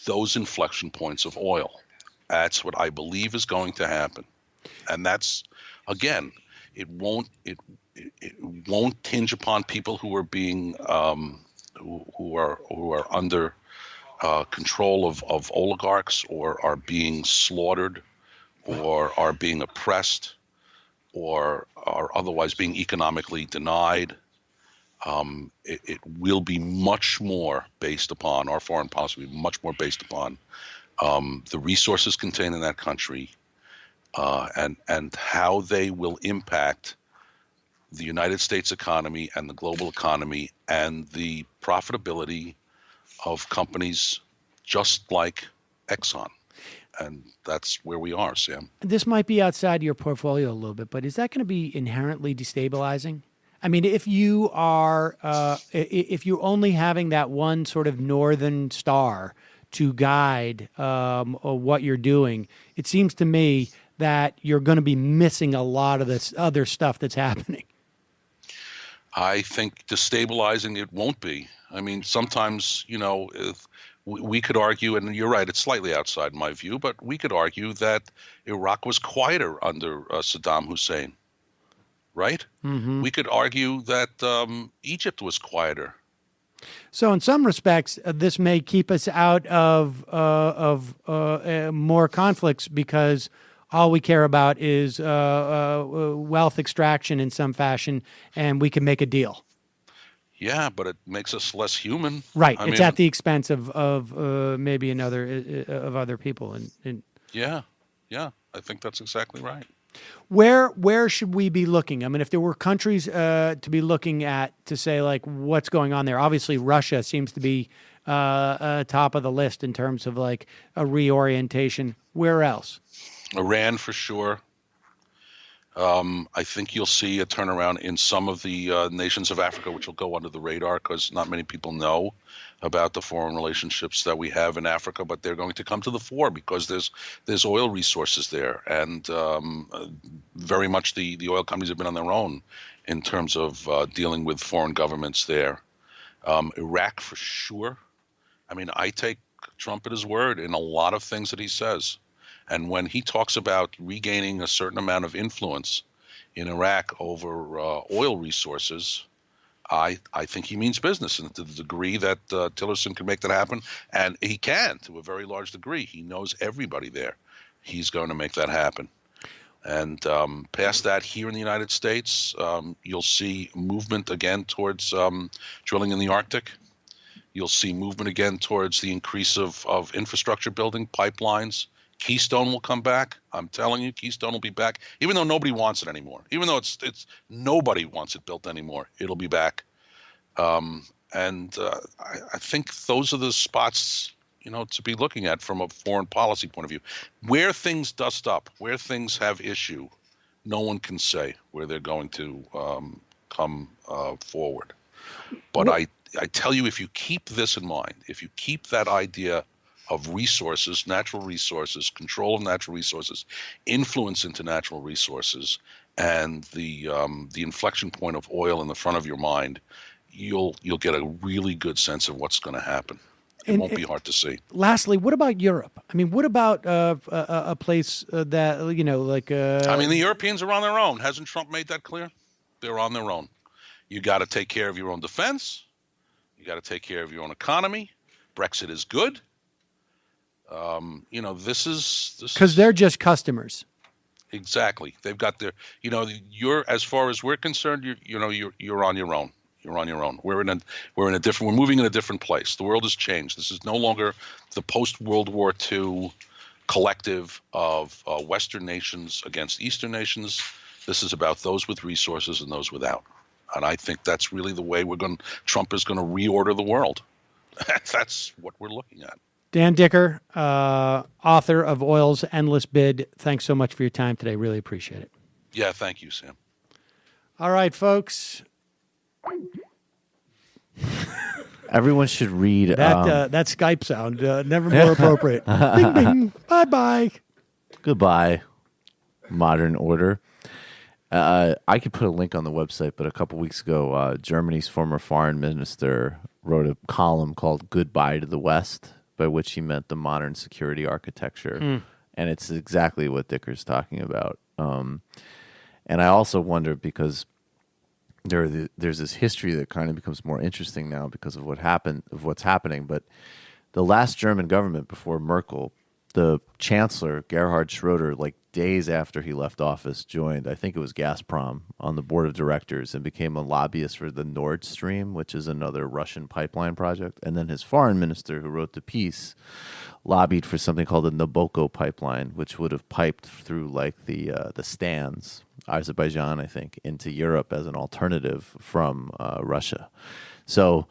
those inflection points of oil. That's what I believe is going to happen. And that's, again, it won't hinge upon people who are being who are under control of oligarchs, or are being slaughtered, or are being oppressed, or are otherwise being economically denied. It will be much more based upon, our foreign policy will be much more based upon the resources contained in that country, and how they will impact the United States economy and the global economy and the profitability of companies just like Exxon. And that's where we are, Sam. This might be outside your portfolio a little bit, but is that going to be inherently destabilizing? I mean, if you are, if you're only having that one sort of northern star to guide what you're doing, it seems to me that you're going to be missing a lot of this other stuff that's happening. I think destabilizing it won't be. I mean, sometimes, we could argue, and you're right, it's slightly outside my view, but we could argue that Iraq was quieter under Saddam Hussein, right? Mm-hmm. We could argue that Egypt was quieter. So in some respects, this may keep us out of more conflicts, because all we care about is wealth extraction in some fashion, and we can make a deal. Yeah, but it makes us less human. Right. It's at the expense of maybe other people. And yeah, I think that's exactly right. Where should we be looking? I mean, if there were countries to be looking at to say, like, what's going on there? Obviously, Russia seems to be top of the list in terms of like a reorientation. Where else? Iran for sure. I think you'll see a turnaround in some of the nations of Africa, which will go under the radar because not many people know about the foreign relationships that we have in Africa, but they're going to come to the fore because there's oil resources there, and very much the oil companies have been on their own in terms of dealing with foreign governments there. Iraq for sure. I mean, I take Trump at his word in a lot of things that he says. And when he talks about regaining a certain amount of influence in Iraq over oil resources, I think he means business, and to the degree that Tillerson can make that happen, and he can to a very large degree. He knows everybody there. He's going to make that happen. And past that, here in the United States, you'll see movement again towards drilling in the Arctic. You'll see movement again towards the increase of infrastructure building, pipelines. Keystone will come back. I'm telling you, Keystone will be back, even though nobody wants it anymore. Even though it's nobody wants it built anymore, it'll be back. I think those are the spots, to be looking at from a foreign policy point of view. Where things dust up, where things have issue, no one can say where they're going to come forward. But I tell you, if you keep this in mind, if you keep that idea of resources, natural resources, control of natural resources, influence into natural resources, and the inflection point of oil in the front of your mind, you'll get a really good sense of what's going to happen. It won't be hard to see. Lastly, what about Europe? I mean, what about a place that, like... I mean, the Europeans are on their own. Hasn't Trump made that clear? They're on their own. You got to take care of your own defense. You got to take care of your own economy. Brexit is good. This is because they're just customers. Exactly. They've got their. You're, as far as we're concerned, you're on your own. You're on your own. We're moving in a different place. The world has changed. This is no longer the post-World War II collective of Western nations against Eastern nations. This is about those with resources and those without. And I think that's really the way Trump is going to reorder the world. That's what we're looking at. Dan Dicker, author of Oil's Endless Bid. Thanks so much for your time today. Really appreciate it. Yeah, thank you, Sam. All right, folks. Everyone should read that Skype sound. Never more appropriate. Bing, bing. Bye-bye. Goodbye, modern order. I could put a link on the website, but a couple weeks ago, Germany's former foreign minister wrote a column called Goodbye to the West, by which he meant the modern security architecture. And it's exactly what Dicker's talking about. And I also wonder, because there's this history that kind of becomes more interesting now because of what's happening. But the last German government before Merkel, the chancellor, Gerhard Schroeder, like days after he left office, joined, I think it was Gazprom, on the board of directors and became a lobbyist for the Nord Stream, which is another Russian pipeline project. And then his foreign minister, who wrote the piece, lobbied for something called the Nabucco pipeline, which would have piped through like the Stans, Azerbaijan, I think, into Europe as an alternative from Russia. So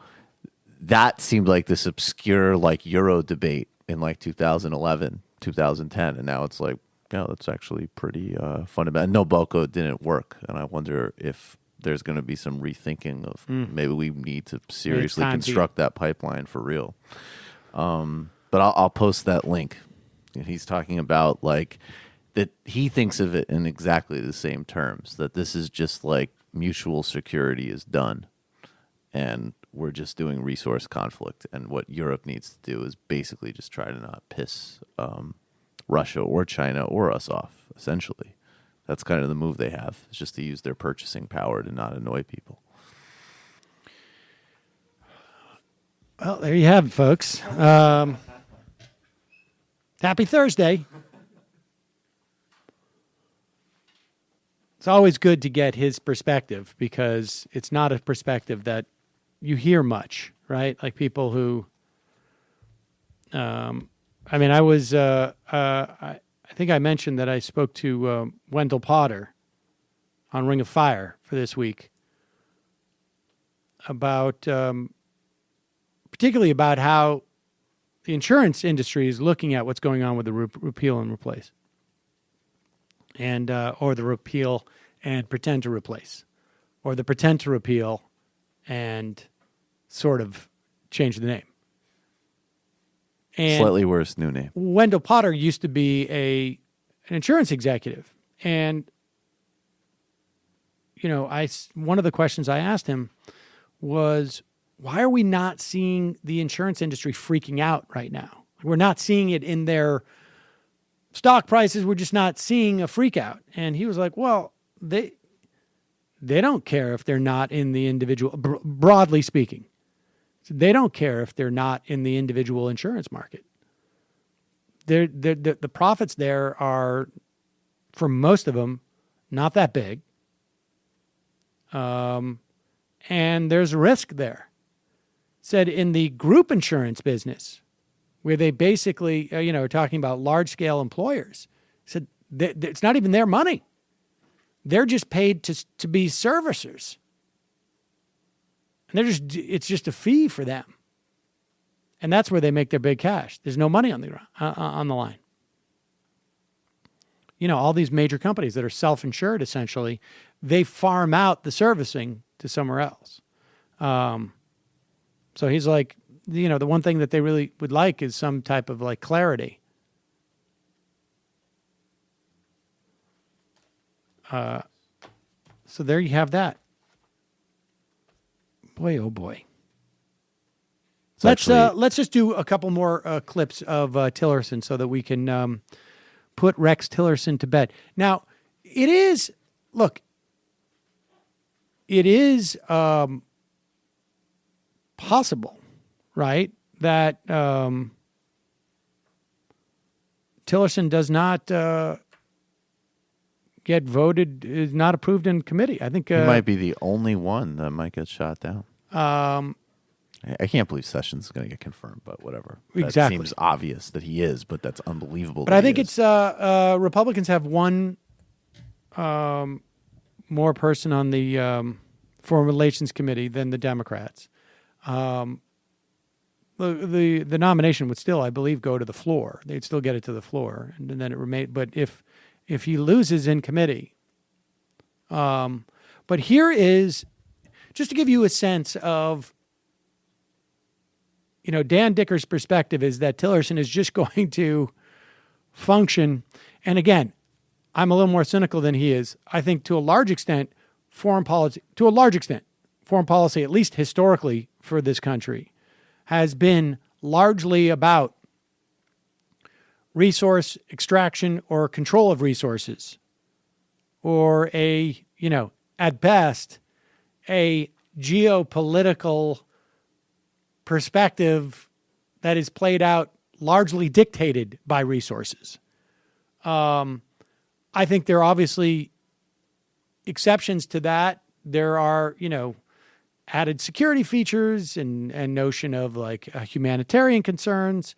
that seemed like this obscure like Euro debate in like 2011, 2010, and now it's like, yeah, that's actually pretty fundamental. Nabucco didn't work, and I wonder if there's going to be some rethinking of maybe we need to seriously construct that pipeline for real. But I'll post that link. He's talking about like that he thinks of it in exactly the same terms, that this is just like mutual security is done, and we're just doing resource conflict. And what Europe needs to do is basically just try to not piss Russia or China or us off, essentially. That's kind of the move they have, is just to use their purchasing power to not annoy people. Well, there you have it, folks. Happy Thursday. It's always good to get his perspective, because it's not a perspective that you hear much, right? Like people who, I think I mentioned that I spoke to Wendell Potter on Ring of Fire for this week about, particularly about how the insurance industry is looking at what's going on with the repeal and replace, and or the repeal and pretend to replace, or the pretend to repeal and sort of change the name. And slightly worse new name. Wendell Potter used to be an insurance executive, and one of the questions I asked him was, why are we not seeing the insurance industry freaking out right now? We're not seeing it in their stock prices. We're just not seeing a freak out. And he was like, well, they don't care if they're not in the individual, broadly speaking. They don't care if they're not in the individual insurance market. The profits there are, for most of them, not that big. And there's risk there. Said in the group insurance business, where they basically, are talking about large-scale employers, said it's not even their money. They're just paid to be servicers. And it's just a fee for them. And that's where they make their big cash. There's no money on the line. All these major companies that are self-insured, essentially, they farm out the servicing to somewhere else. So he's like, the one thing that they really would like is some type of like clarity. So there you have that. Boy, oh boy. Let's just do a couple more clips of Tillerson so that we can put Rex Tillerson to bed. Now, it is possible, right, that Tillerson does not get voted, is not approved in committee. I think he might be the only one that might get shot down. I can't believe Sessions is going to get confirmed, but whatever. Exactly. That seems obvious that he is, but that's unbelievable. But I think it's Republicans have one more person on the Foreign Relations Committee than the Democrats. The nomination would still, I believe, go to the floor. They'd still get it to the floor, and then it remain. But if he loses in committee, but here is just to give you a sense of, Dan Dicker's perspective is that Tillerson is just going to function. And again, I'm a little more cynical than he is. I think to a large extent, foreign policy, at least historically for this country, has been largely about resource extraction or control of resources, or at best, a geopolitical perspective that is played out largely dictated by resources. I think there are obviously exceptions to that. There are, added security features and notion of like humanitarian concerns.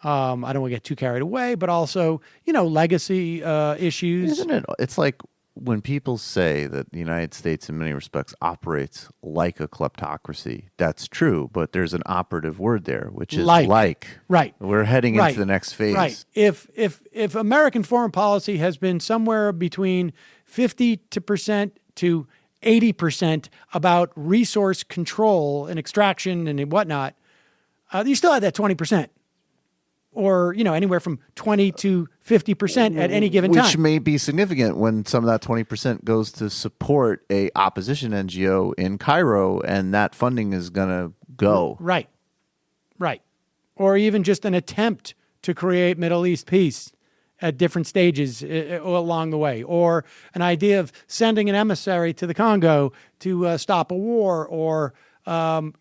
I don't want to get too carried away, but also, legacy issues. Isn't it? It's like when people say that the United States in many respects operates like a kleptocracy, that's true, but there's an operative word there, which is like. Right. We're heading into the next phase. Right. If American foreign policy has been somewhere between 50% to 80% about resource control and extraction and whatnot, you still have that 20%. Or, anywhere from 20 to 50% at any given time. Which may be significant when some of that 20% goes to support a opposition NGO in Cairo, and that funding is going to go. Right. Or even just an attempt to create Middle East peace at different stages along the way. Or an idea of sending an emissary to the Congo to stop a war. Or, it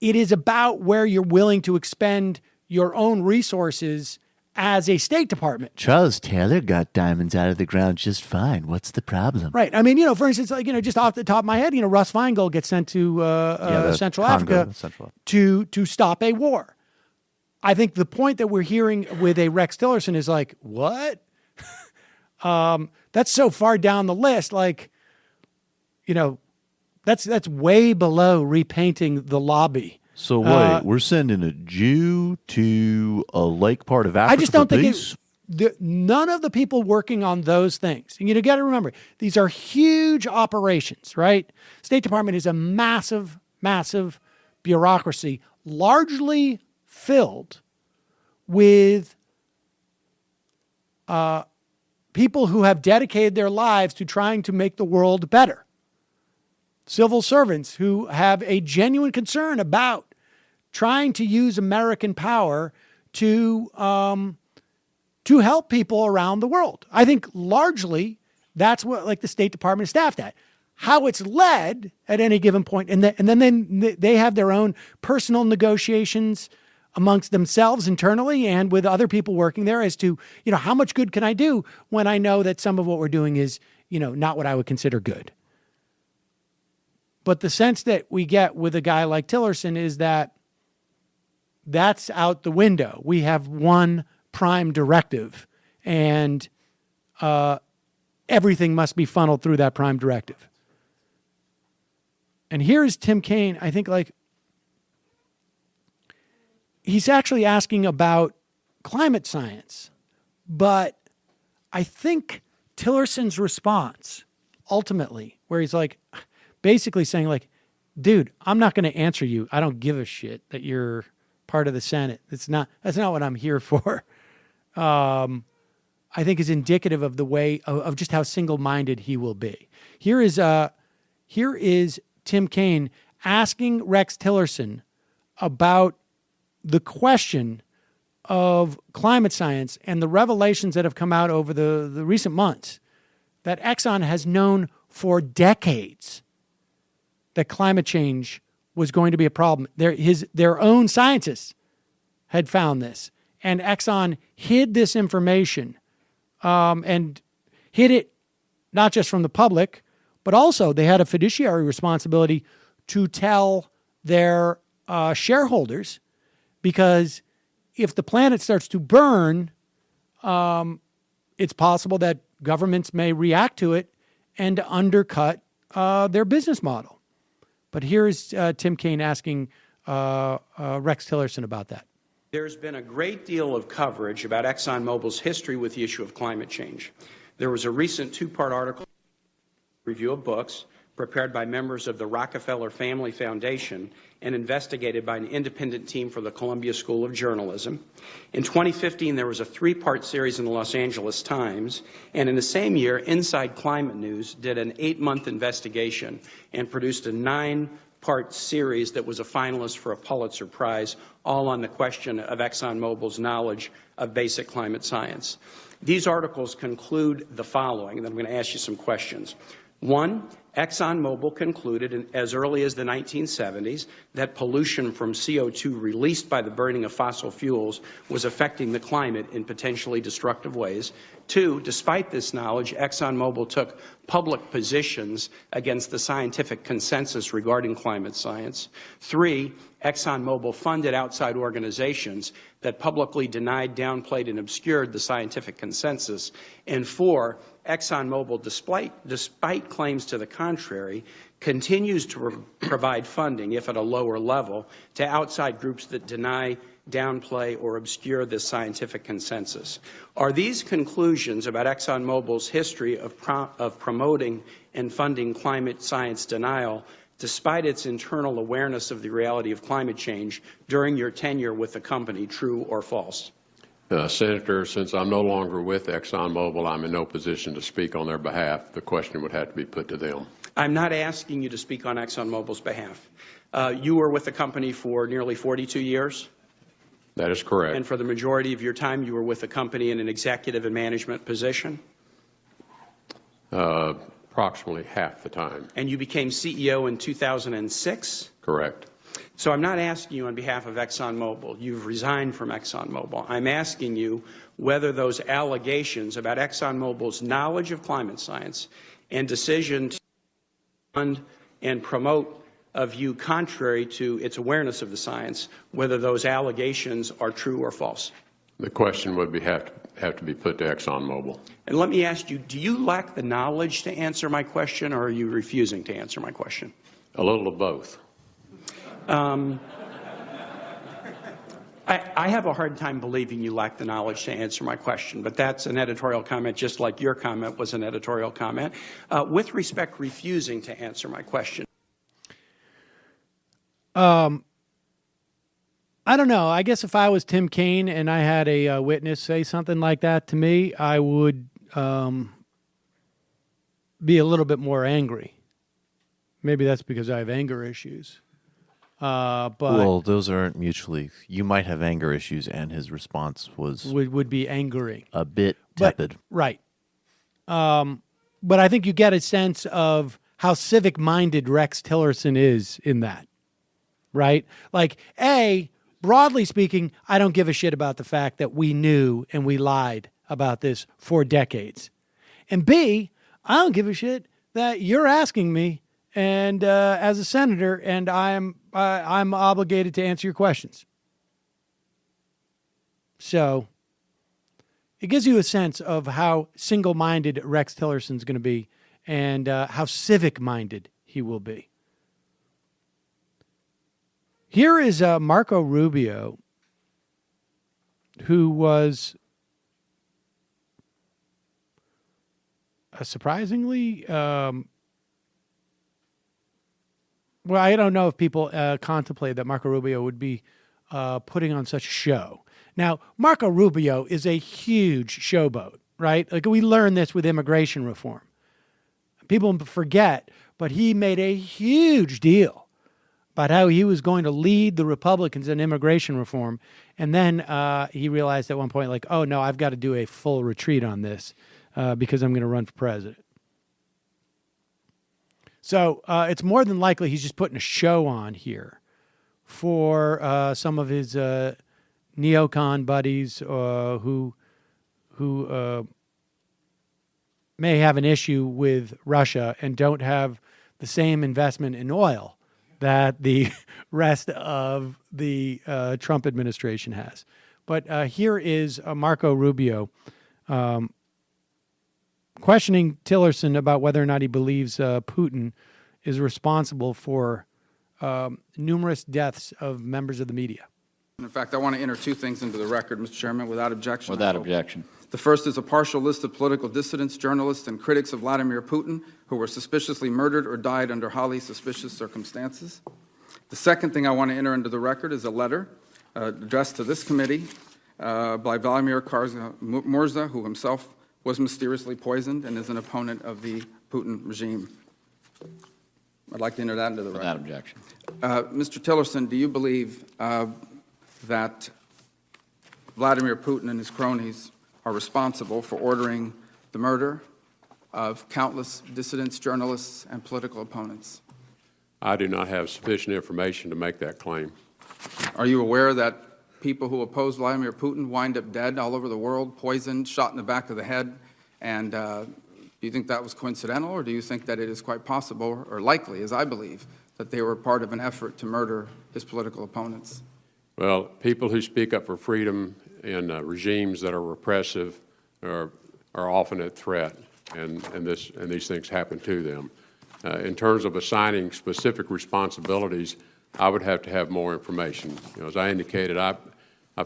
is about where you're willing to expend your own resources as a State Department. Charles Taylor got diamonds out of the ground just fine. What's the problem? Right. I mean, for instance, like, just off the top of my head, Russ Feingold gets sent to Central Africa to stop a war. I think the point that we're hearing with a Rex Tillerson is like, what? That's so far down the list. Like, that's way below repainting the lobby. So wait, we're sending a Jew to a lake part of Africa. I just don't think none of the people working on those things. And you got to remember, these are huge operations, right? State Department is a massive, massive bureaucracy, largely filled with people who have dedicated their lives to trying to make the world better. Civil servants who have a genuine concern about trying to use American power to help people around the world. I think largely that's what the State Department is staffed at. how it's led at any given point, and then they have their own personal negotiations amongst themselves internally and with other people working there as to, how much good can I do when I know that some of what we're doing is, not what I would consider good. But the sense that we get with a guy like Tillerson is that that's out the window. We have one prime directive, and everything must be funneled through that prime directive. And here is Tim Kaine, I think, he's actually asking about climate science. But I think Tillerson's response, ultimately, where he's basically saying dude, I'm not going to answer you. I don't give a shit that you're part of the Senate. That's not what I'm here for. I think is indicative of the way of just how single-minded he will be. Here is Tim Kaine asking Rex Tillerson about the question of climate science and the revelations that have come out over the recent months that Exxon has known for decades that climate change was going to be a problem. Their own scientists had found this, and Exxon hid this information and hid it not just from the public, but also they had a fiduciary responsibility to tell their shareholders, because if the planet starts to burn, it's possible that governments may react to it and undercut their business model. But here's Tim Kaine asking Rex Tillerson about that. There's been a great deal of coverage about ExxonMobil's history with the issue of climate change. There was a recent two-part article, review of books, prepared by members of the Rockefeller Family Foundation and investigated by an independent team for the Columbia School of Journalism. In 2015, there was a three-part series in the Los Angeles Times, and in the same year, Inside Climate News did an 8-month investigation and produced a 9-part series that was a finalist for a Pulitzer Prize, all on the question of ExxonMobil's knowledge of basic climate science. These articles conclude the following, and then I'm going to ask you some questions. One, ExxonMobil concluded as early as the 1970s that pollution from CO2 released by the burning of fossil fuels was affecting the climate in potentially destructive ways. Two, despite this knowledge, ExxonMobil took public positions against the scientific consensus regarding climate science. Three, ExxonMobil funded outside organizations that publicly denied, downplayed, and obscured the scientific consensus. And four, ExxonMobil, despite claims to the contrary, continues to provide funding, if at a lower level, to outside groups that deny, downplay, or obscure this scientific consensus. Are these conclusions about ExxonMobil's history of promoting and funding climate science denial, despite its internal awareness of the reality of climate change during your tenure with the company, true or false? Senator, since I'm no longer with ExxonMobil, I'm in no position to speak on their behalf. The question would have to be put to them. I'm not asking you to speak on ExxonMobil's behalf. You were with the company for nearly 42 years? That is correct. And for the majority of your time, you were with the company in an executive and management position? Approximately half the time. And you became CEO in 2006? Correct. So I'm not asking you on behalf of ExxonMobil. You've resigned from ExxonMobil. I'm asking you whether those allegations about ExxonMobil's knowledge of climate science and decision to fund and promote a view contrary to its awareness of the science, whether those allegations are true or false. The question would have to be put to ExxonMobil. And let me ask you, do you lack the knowledge to answer my question, or are you refusing to answer my question? A little of both. I have a hard time believing you lack the knowledge to answer my question, but that's an editorial comment, just like your comment was an editorial comment. With respect, refusing to answer my question. I don't know. I guess if I was Tim Kaine and I had a witness say something like that to me, I would be a little bit more angry. Maybe that's because I have anger issues. But well, those aren't mutually. You might have anger issues, and his response would be angering, a bit tepid. Right. But I think you get a sense of how civic-minded Rex Tillerson is in that, right? Like, A, broadly speaking, I don't give a shit about the fact that we knew and we lied about this for decades. And B, I don't give a shit that you're asking me and as a senator, and I'm obligated to answer your questions. So it gives you a sense of how single-minded Rex Tillerson's going to be and how civic-minded he will be. Here is Marco Rubio, who was surprisingly, well, I don't know if people contemplate that Marco Rubio would be putting on such a show. Now, Marco Rubio is a huge showboat, right? Like, we learned this with immigration reform. People forget, but he made a huge deal about how he was going to lead the Republicans in immigration reform. And then he realized at one point, like, oh, no, I've got to do a full retreat on this because I'm going to run for president. So it's more than likely he's just putting a show on here for some of his neocon buddies who may have an issue with Russia and don't have the same investment in oil that the rest of the Trump administration has. But here is Marco Rubio questioning Tillerson about whether or not he believes Putin is responsible for numerous deaths of members of the media. In fact, I want to enter two things into the record, Mr. Chairman, without objection. Without objection. The first is a partial list of political dissidents, journalists, and critics of Vladimir Putin who were suspiciously murdered or died under highly suspicious circumstances. The second thing I want to enter into the record is a letter addressed to this committee by Vladimir Murza, who himself was mysteriously poisoned and is an opponent of the Putin regime. I'd like to enter that into the record. Without objection. Mr. Tillerson, do you believe that Vladimir Putin and his cronies are responsible for ordering the murder of countless dissidents, journalists, and political opponents? I do not have sufficient information to make that claim. Are you aware that people who oppose Vladimir Putin wind up dead all over the world, poisoned, shot in the back of the head? And do you think that was coincidental, or do you think that it is quite possible, or likely, as I believe, that they were part of an effort to murder his political opponents? Well, people who speak up for freedom in regimes that are repressive are often at threat, and these things happen to them. In terms of assigning specific responsibilities, I would have to have more information. As I indicated, I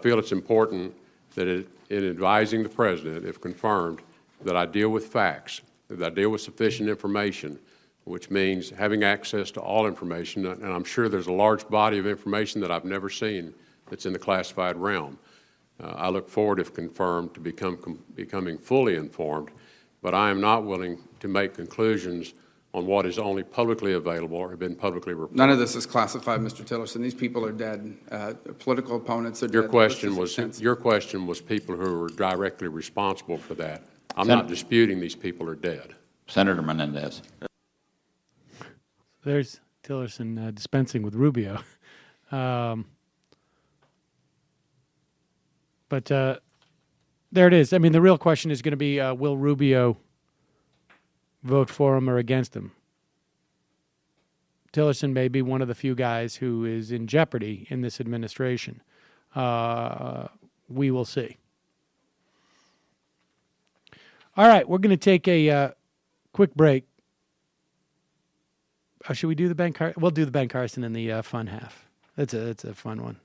feel it's important that in advising the president, if confirmed, that I deal with facts, that I deal with sufficient information, which means having access to all information, and I'm sure there's a large body of information that I've never seen that's in the classified realm. I look forward, if confirmed, to becoming fully informed, but I am not willing to make conclusions on what is only publicly available or have been publicly reported. None of this is classified, Mr. Tillerson. These people are dead. Political opponents are dead. Your question was people who were directly responsible for that. I'm not disputing these people are dead. Senator Menendez. There's Tillerson dispensing with Rubio. But there it is. I mean, the real question is going to be, will Rubio vote for him or against him? Tillerson may be one of the few guys who is in jeopardy in this administration. We will see. All right, we're going to take a quick break. Should we do the Ben Carson? We'll do the Ben Carson in the fun half. It's a fun one.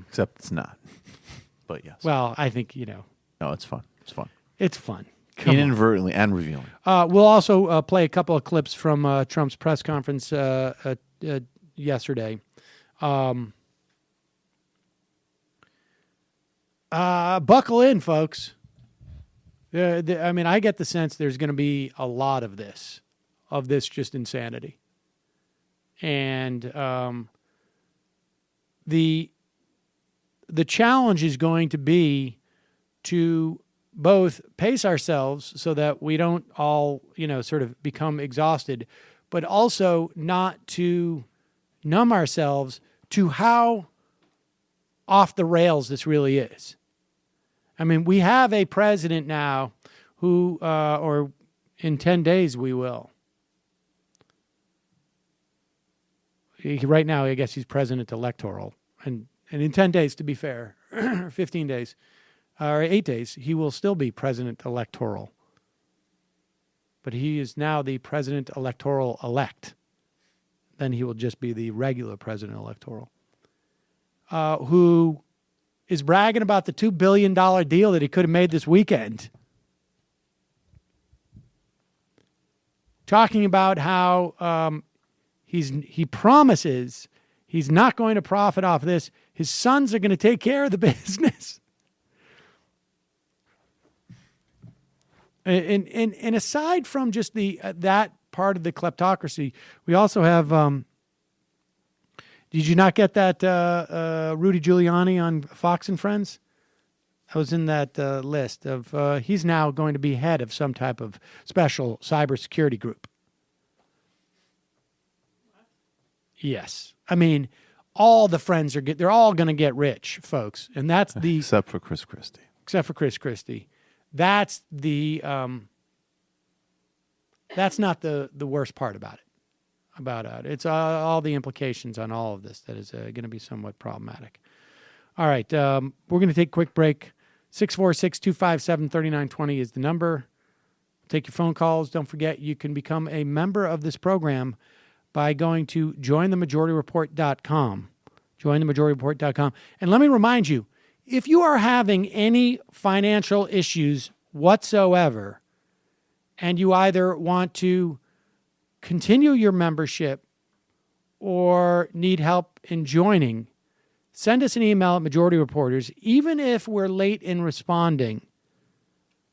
Except it's not. But yes. Well, I think, No, it's fun. It's fun. It's fun. Inadvertently and revealing. We'll also play a couple of clips from Trump's press conference yesterday. Buckle in, folks. I mean, I get the sense there's going to be a lot of this just insanity. And the challenge is going to be to both pace ourselves so that we don't all, sort of become exhausted, but also not to numb ourselves to how off the rails this really is. I mean, we have a president now who, or in 10 days we will. Right now, I guess he's president electoral. And in 10 days, to be fair, 15 days, or 8 days, he will still be president electoral. But he is now the president electoral elect. Then he will just be the regular president electoral. Who is bragging about the $2 billion deal that he could have made this weekend. Talking about how he promises he's not going to profit off this. His sons are going to take care of the business. And aside from just that part of the kleptocracy, we also have. Did you not get that Rudy Giuliani on Fox and Friends? I was in that list of. He's now going to be head of some type of special cybersecurity group. Yes, I mean, all the friends they're all going to get rich, folks, and that's the except for Chris Christie. Except for Chris Christie. That's the that's not the worst part about it. It's all the implications on all of this that is going to be somewhat problematic. All right, we're going to take a quick break. 646-257-3920 is the number. Take your phone calls. Don't forget, you can become a member of this program by going to jointhemajorityreport.com. Jointhemajorityreport.com. And let me remind you, if you are having any financial issues whatsoever, and you either want to continue your membership or need help in joining, send us an email at Majority Reporters, even if we're late in responding.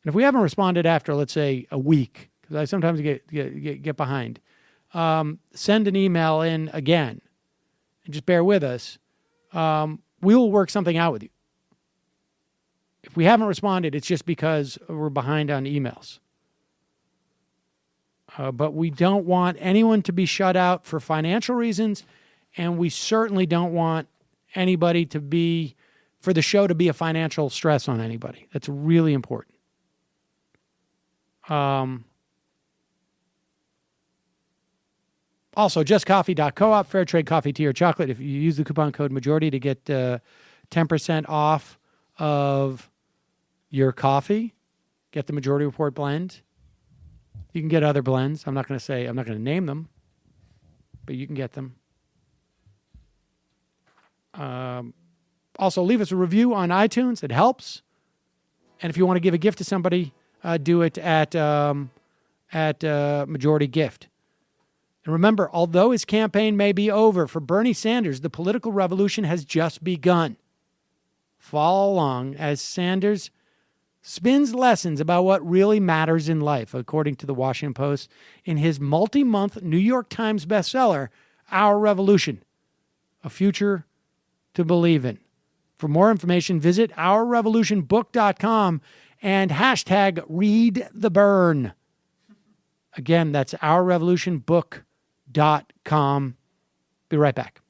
And if we haven't responded after, let's say, a week, because I sometimes get behind, send an email in again and just bear with us. We will work something out with you. If we haven't responded, it's just because we're behind on emails. But we don't want anyone to be shut out for financial reasons, and we certainly don't want anybody for the show to be a financial stress on anybody. That's really important. Also, justcoffee.coop, fair trade coffee, tea, or chocolate. If you use the coupon code MAJORITY to get 10% off of your coffee, get the Majority Report blend. You can get other blends. I'm not going to name them, but you can get them. Also, leave us a review on iTunes. It helps. And if you want to give a gift to somebody, do it at Majority Gift. And remember, although his campaign may be over, for Bernie Sanders, the political revolution has just begun. Follow along as Sanders spins lessons about what really matters in life, according to the Washington Post, in his multi-month New York Times bestseller, Our Revolution, A Future to Believe in. For more information, visit ourrevolutionbook.com and hashtag #ReadTheBurn. Again, that's ourrevolutionbook.com. Be right back.